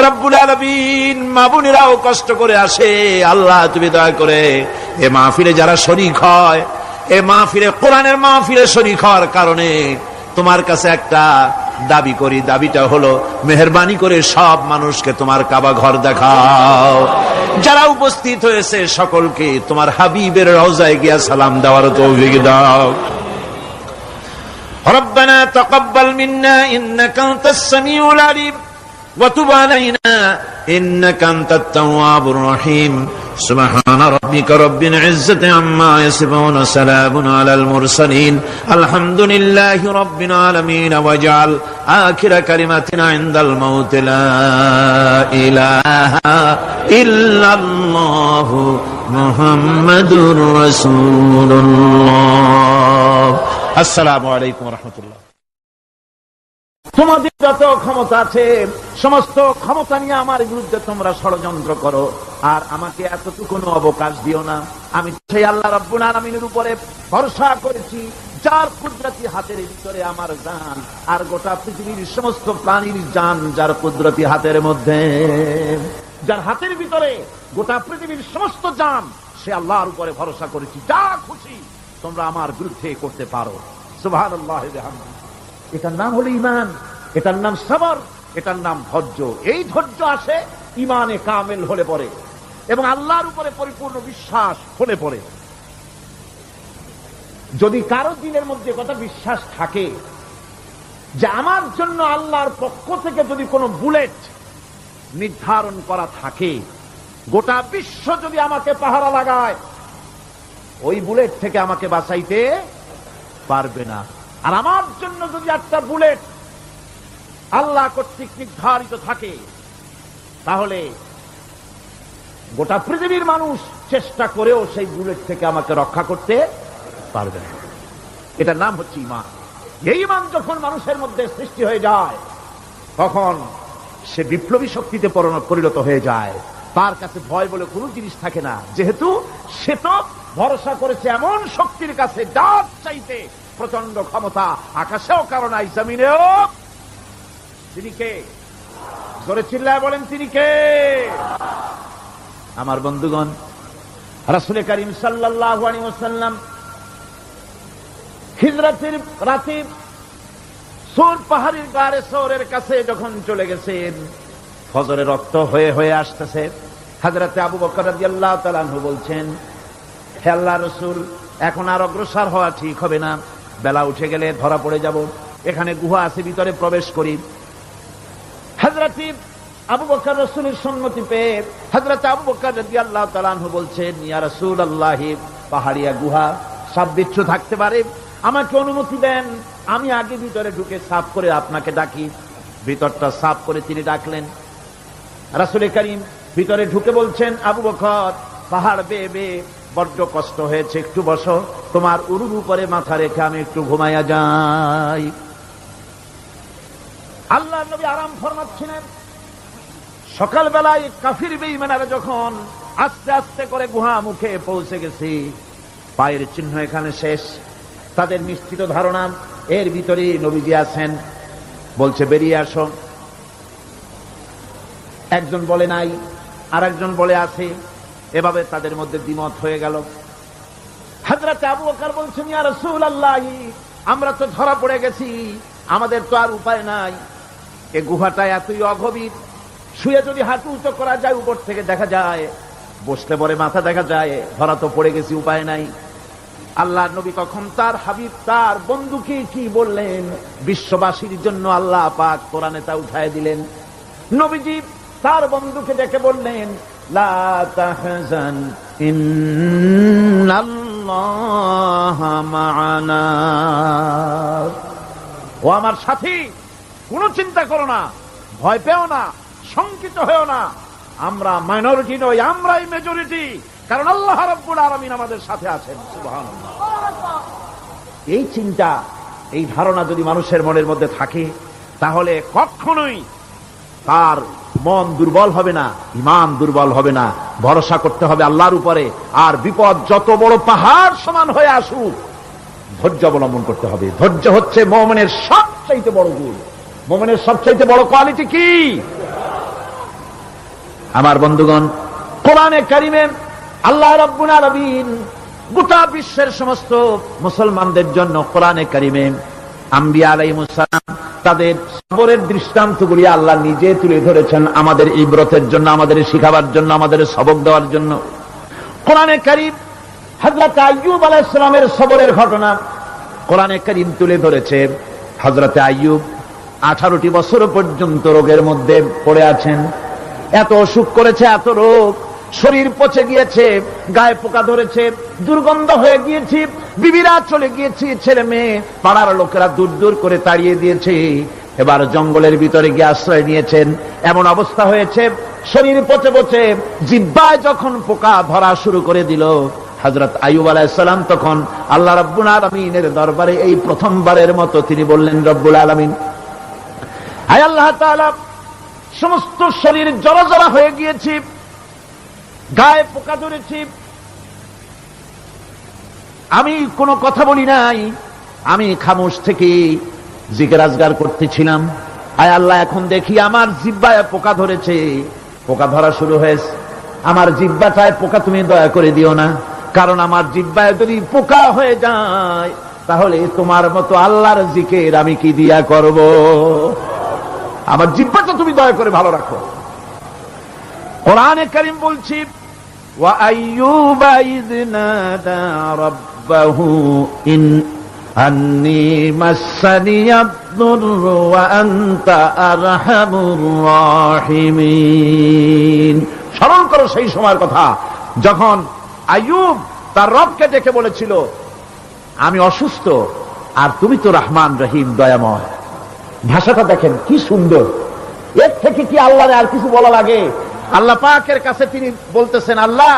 রব্বুল আলামিন মা বোনেরাও কষ্ট করে আসে, আল্লাহ তুমি দয়া করে এ মাহফিলে যারা শরীক হয়, এ মাহফিলে কোরআনের মাহফিলে শরীক হওয়ার কারণে তোমার কাছে একটা দাবি করি, দাবিটা হলো মেহেরবানি করে সব মানুষকে তোমার কাবা ঘর দেখাও। যারা উপস্থিত হয়েছে সকলকে তোমার হাবিবের রওজায় গিয়া সালাম দেওয়ার তৌফিক দাও। রব্বানা তাকাব্বাল মিন্না ইন্নাকা আনতাস সামিউল আলিম ওয়া তুব আলাইনা ইন্নাকা আনতাত তাওয়াবুর রহিম। সুবহানা রাব্বিকা রাব্বিল ইজ্জাতি আম্মা ইয়াসিফুন ওয়া সালামুন আলাল মুরসালিন আলহামদুলিল্লাহি রাব্বিল আলামিন। ওয়াজআল আখিরা কালিমাতিনা ইনদাল মাউত লা ইলাহা ইল্লাল্লাহু মুহাম্মাদুর রাসূলুল্লাহ। আসসালামু আলাইকুম ওয়া রাহমাতুল্লাহ। তোমাদের যত ক্ষমতা আছে সমস্ত ক্ষমতা নিয়ে আমার বিরুদ্ধে তোমরা ষড়যন্ত্র করো, আর আমাকে এতটুকু অবকাশ দিও না। আমি সেই আল্লাহ রাব্বুল আলামিনের উপরে ভরসা করেছি, যার কুদরতি হাতের ভিতরে আমার জান, আর গোটা পৃথিবীর সমস্ত প্রাণীর জান যার কুদরতি হাতের মধ্যে, যার হাতের ভিতরে গোটা পৃথিবীর সমস্ত জান, সে আল্লাহর উপরে ভরসা করেছি। যা খুশি তোমরা আমার বিরুদ্ধে করতে পারো। সুবহানাল্লাহি ওয়া বিহামদিহি। এটার নাম হলো ঈমান, এটার নাম সবর, এটার নাম ধৈর্য। এই ধৈর্য আসে ঈমানে কামেল হলে পরে এবং আল্লাহর উপরে পরিপূর্ণ বিশ্বাস হলে পরে। যদি কারো দিনের মধ্যে কথা বিশ্বাস থাকে যে আমার জন্য আল্লাহর পক্ষ থেকে যদি কোনো বুলেট নির্ধারণ করা থাকে, গোটা বিশ্ব যদি আমাকে পাহারা লাগায়, ওই বুলেট থেকে আমাকে বাঁচাইতে পারবে না। আর আমার জন্য যদি একটা বুলেট আল্লাহ কর্তৃক নির্ধারিত থাকে, তাহলে গোটা পৃথিবীর মানুষ চেষ্টা করেও সেই বুলেট থেকে আমাকে রক্ষা করতে পারবে না। এটার নাম হচ্ছে ঈমান। এই ঈমান যখন মানুষের মধ্যে সৃষ্টি হয়ে যায়, তখন সে বিপ্লবী শক্তিতে পরিণত হয়ে যায়। তার কাছে ভয় বলে কোনো জিনিস থাকে না, যেহেতু সে তো ভরসা করেছে এমন শক্তির কাছে যার চাইতে প্রচন্ড ক্ষমতা আকাশেও কারো নাই, জমিনেও। তিনি কে? জোরে চিল্লায় বলেন, তিনি কে? আমার বন্ধুগণ, রাসূল করিম সাল্লাল্লাহু আলাইহি ওয়াসাল্লাম হিজরতের রাতে সূর পাহাড়ের গায়ে সওরের কাছে যখন চলে গেছেন, ফজরের রক্ত হয়ে হয়ে আসতেছে। হযরতে আবু বকর রাদিয়াল্লাহু তাআলা আনহু বলছেন, হে আল্লাহর রাসূল, এখন আর অগ্রসর হওয়া ঠিক হবে না, বেলা উঠে গেলে ধরা পড়ে যাব। এখানে গুহা আছে, ভিতরে প্রবেশ করি। হযরতে আবু বকর রাসূলের সম্মতি পেয়ে হযরত আবু বকর রাদিয়াল্লাহু তাআলা আনহু বলছেন, ইয়া রাসূলুল্লাহ, পাহাড়িয়া গুহা, সাপ বিচ্ছু থাকতে পারে, আমাকে অনুমতি দেন, আমি আগে ভিতরে ঢুকে সাফ করে আপনাকে ডাকি। ভিতরটা সাফ করে তিনি ডাকলেন। রাসূল করিম ভিতরে ঢুকে বলছেন, আবু বকর, পাহাড় বেয়ে বেয়ে বড্ড কষ্ট হয়েছে, একটু বসো, তোমার উরুর উপরে মাথা রেখে আমি একটু ঘুমাইয়া যাই। আল্লাহর নবী আরাম ফরমাচ্ছিলেন। সকালবেলায় কাফির বেঈমানেরা যখন আস্তে আস্তে করে গুহা মুখে পৌঁছে গেছে, পায়ের চিহ্ন এখানে শেষ, তাদের নিশ্চিত ধারণা এর ভিতরে নবীজি আছেন। বলছে, বেরিয়ে আসো। একজন বলে নাই, আর একজন বলে আছে। এভাবে তাদের মধ্যে দ্বিমত হয়ে গেল। হযরত আবু বকর বলছেন, ইয়া রাসূলুল্লাহ, আমরা তো ধরা পড়ে গেছি, আমাদের তো আর উপায় নাই। এই গুহাটা এতই অগভীর, শুয়ে যদি হাঁটু উঁচু করা যায়, উপর থেকে দেখা যায়, বসলে পরে মাথা দেখা যায়, ধরা তো পড়ে গেছি, উপায় নাই। আল্লাহর নবী তখন তার হাবিব, তার বন্ধুকে কি বললেন? বিশ্ববাসীর জন্য আল্লাহ পাক কোরআনে তা উঠায় দিলেন। নবীজি তার বন্ধুকে ডেকে বললেন, লা তাহজান ইন্নাল্লাহা মা'ানা। ও আমার সাথী, কোনো চিন্তা করো না, ভয় পেও না, শঙ্কিত হয়েও না। আমরা মাইনরিটি নই, আমরাই মেজরিটি, কারণ আল্লাহ রাব্বুল আলামিন আমাদের সাথে আছেন। সুবহানাল্লাহ। এই চিন্তা, এই ধারণা যদি মানুষের মনের মধ্যে থাকে, তাহলে কখনোই তার মন দুর্বল হবে না, ঈমান দুর্বল হবে না। ভরসা করতে হবে আল্লাহর উপরে। আর বিপদ যত বড় পাহাড় সমান হয়ে আসুক, ধৈর্য অবলম্বন করতে হবে। ধৈর্য হচ্ছে মুমিনের সবচাইতে বড় গুণ। মুমিনের সবচাইতে বড় কোয়ালিটি কি? আমার বন্ধুগণ, কোরআনে কারিমে আল্লাহ রাব্বুল আলামিন গোটা বিশ্বের সমস্ত মুসলমানদের জন্য কোরআনে কারিমে আম্বিয়া আলাইহিস সালাম তাদের সবরের দৃষ্টান্তগুলি আল্লাহ নিজে তুলে ধরেছেন আমাদের ইবরতের জন্য, আমাদের শিখাবার জন্য, আমাদের সবক দেওয়ার জন্য। কোরআনে কারীম হযরত আইয়ুব আলাইহিস সালামের সবরের ঘটনা কোরআনে কারীম তুলে ধরেছে। হযরত আইয়ুব 18টি বছর পর্যন্ত রোগের মধ্যে পড়ে আছেন। এত অসুখ করেছে, এত রোগ, শরীর পচে গিয়েছে, গায়ে পোকা ধরেছে, দুর্গন্ধ হয়ে গিয়েছে, বিবিরা চলে গিয়েছে, ছেলে মেয়ে পাড়ার লোকেরা দূর দূর করে তাড়িয়ে দিয়েছে। এবার জঙ্গলের ভিতরে গিয়ে আশ্রয় নিয়েছেন। এমন অবস্থা হয়েছে, শরীর পচে পচে জিহ্বায় যখন পোকা ধরা শুরু করে দিল, হযরত আইয়ুব আলাইহিস সালাম তখন আল্লাহ রাব্বুল আলামিনের দরবারে এই প্রথমবারের মতো তিনি বললেন, রব্বুল আলামিন, হায় আল্লাহ তাআলা, সমস্ত শরীর জড়জড়া হয়ে গিয়েছে, গায়ে পোকা ধরেছি, আমি কোনো কথা বলি নাই, আমি খামোশ থেকে জিকির আজগার করতেছিলাম। আয় আল্লাহ, এখন দেখি আমার জিহ্বায় পোকা ধরেছে, পোকা ধরা শুরু হয়েছে। আমার জিহ্বাটায় পোকা তুমি দয়া করে দিও না, কারণ আমার জিহ্বায় যদি পোকা হয়ে যায় তাহলে তোমার মতো আল্লাহর জিকির আমি কি দিয়া করব? আমার জিহ্বাটা তুমি দয়া করে ভালো রাখো। কোরআনে কারীম বলছি, ওয়া আইয়ুবা ইয নাদা রাব্বাহু ইন আন্নী মাসসানিয়াদ-দুররু ওয়া আনতা আরহামুর রাহিমিন। স্মরণ করো সেই সময়ের কথা যখন আইয়ুব তার রবকে ডেকে বলেছিল, আমি অসুস্থ আর তুমি তো রহমান রহিম, দয়াময়। ভাষাটা দেখেন কি সুন্দর। এর থেকে কি আল্লাহর আর কিছু বলা লাগে? আল্লাহ পাকের কাছে তিনি বলতেছেন, আল্লাহ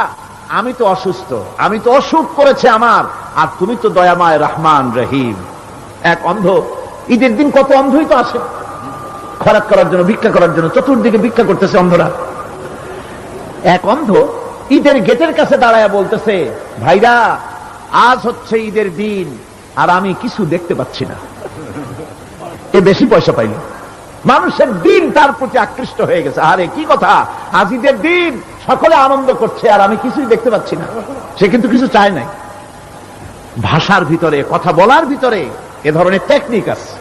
আমি তো অসুস্থ, আমি তো অসুখ করেছে আমার, আর তুমি তো দয়াময় রহমান রহিম। এক অন্ধ, ঈদের দিন কত অন্ধই তো আসে খরাত করার জন্য, ভিক্ষা করার জন্য, চতুর্দিকে ভিক্ষা করতেছে অন্ধরা। এক অন্ধ ঈদের গেটের কাছে দাঁড়ায় বলতেছে, ভাইরা আজ হচ্ছে ঈদের দিন আর আমি কিছু দেখতে পাচ্ছি না। এ বেশি পয়সা পাইল, মানুষের দিন তার প্রতি আকৃষ্ট হয়ে গেছে। আরে কি কথা, আজ ঈদের দিন, সকলে আনন্দ করছে আর আমি কিছুই দেখতে পাচ্ছি না। সে কিন্তু কিছু চায় নাই। ভাষার ভিতরে, কথা বলার ভিতরে এ ধরনের টেকনিক আছে।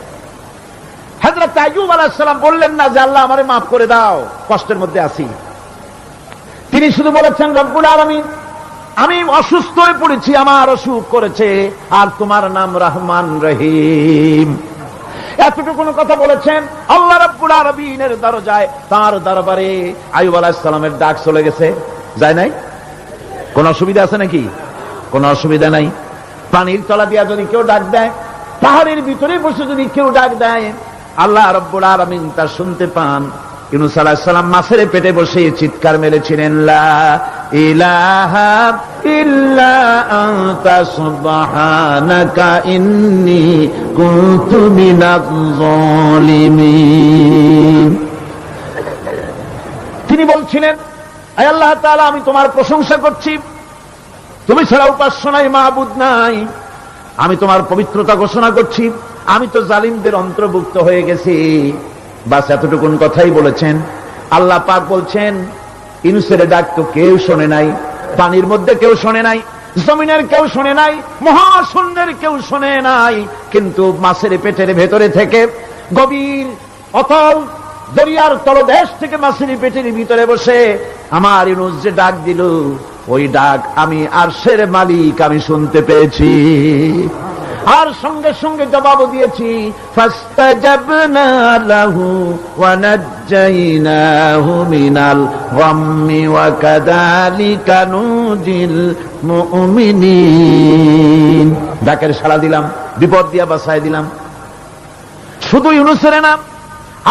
হযরত আইয়ুব আলাইহিস সালাম বললেন না যে আল্লাহ আমারে মাফ করে দাও, কষ্টের মধ্যে আছি। তিনি শুধু বলেছেন, রব্বুল আলামিন, আমি অসুস্থ হয়ে পড়েছি, আমার অসুখ করেছে, আর তোমার নাম রহমান রহিম। এতটুকু কথা বলেছেন। আল্লাহ রাব্বুল আলামিনের দরজায়, তার দরবারে আইয়ুব আলাইহিস সালামের ডাক চলে গেছে। যায় নাই? কোন অসুবিধা আছে নাকি? কোন অসুবিধা নাই। পানির তলা দিয়া যদি কেউ ডাক দেয়, পাহাড়ের ভিতরে বসে যদি কেউ ডাক দেয়, আল্লাহ রাব্বুল আলামিন তা শুনতে পান। ইউনূস আলাইহিস সালাম মাছের পেটে বসে চিৎকার মেরেছিলেন, লা ইলাহা ইল্লা আনতা সুবহানাকা ইন্নী কুনতু মিনাজ জালিমিন। তিনি বলছিলেন, আয় আল্লাহ তাআলা, আমি তোমার প্রশংসা করছি, তুমি ছাড়া উপাস্য নাই, মাবুদ নাই। আমি তোমার পবিত্রতা ঘোষণা করছি, আমি তো জালিমদের অন্তর্ভুক্ত হয়ে গেছি। বাস এতটুকুন কথাই বলেছেন। আল্লাহ পাক বলছেন, ইউনূসের ডাক তো কেউ শোনে নাই, পানির মধ্যে কেউ শোনে নাই, জমিনের কেউ শোনে নাই, মহাশূন্যের কেউ শোনে নাই, কিন্তু মাছের পেটের ভেতরে থেকে, গভীর অতল দরিয়ার তলদেশ থেকে মাছের পেটের ভিতরে বসে আমার ইউনূস যে ডাক দিল, ওই ডাক আমি আরশের মালিক আমি শুনতে পেয়েছি, আর সঙ্গে সঙ্গে জবাব দিয়েছি। ফাস্তাজাবনা লাহু ওয়া নাজ্জাইনাহু মিনাল গাম্মি ওয়া কাযালিকা নুজিল মুমিনিন। ডাকের সাড়া দিলাম, বিপদ দিয়া বাঁচায় দিলাম। শুধু ইউনূসের না,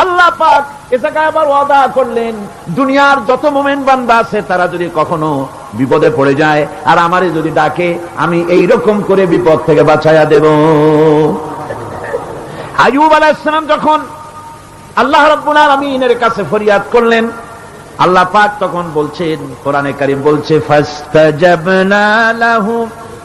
আল্লাহ পাক এ জায়গায় আবার ওয়াদা করলেন, দুনিয়ার যত মুমিন বান্দা আছে তারা যদি কখনো বিপদে পড়ে যায় আর আমারে যদি ডাকে, আমি এই রকম করে বিপদ থেকে বাঁচায়া দেব। আইয়ুব আলাইহিস সালাম যখন আল্লাহ রাব্বুল আলামিনের কাছে ফরিয়াদ করলেন, আল্লাহ পাক তখন বলছেন, কোরআনে কারীম বলছে, ফাস্তাজাবনা লাহু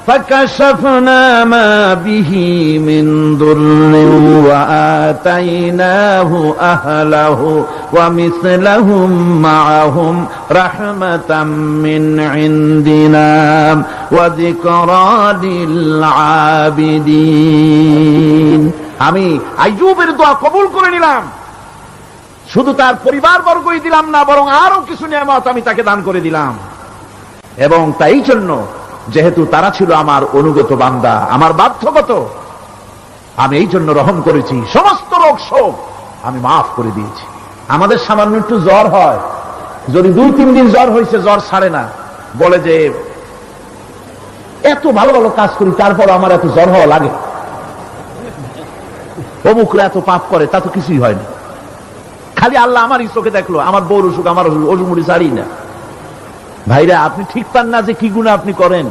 ফাকাশাফনা মা বিহি মিন দুররিন ওয়া আতাইনাহু আহলাহু ওয়া মিসলাহুম মাআহুম রাহমাতাম মিন ইনদিনা ওয়া যিকরা লিল আবিদিন। আমি আইয়ুবের দোয়া কবুল করে নিলাম, শুধু তার পরিবার বর্গই দিলাম না, বরং আরো কিছু নিয়ামত আমি তাকে দান করে দিলাম। এবং তাই জন্য যেহেতু তারা ছিল আমার অনুগত বান্দা, আমার বাধ্যগত, আমি এই জন্য রহম করেছি, সমস্ত রোগ শোক আমি মাফ করে দিয়েছি। আমাদের সামান্য একটু জ্বর হয়, যদি 2-3 দিন জ্বর হয়েছে, জ্বর ছাড়ে না, বলে যে এত ভালো ভালো কাজ করি তারপর আমার এত জ্বর হওয়া লাগে, অমুকরা এত পাপ করে, তা তো কিছুই হয়নি, খালি আল্লাহ আমার চোখে দেখলো, আমার বউর অসুখ, আমার অসুখ মুড়ি ছাড়ি না। ভাইরা, আপনি ঠিক পান না যে কি গুনাহ আপনি করেন।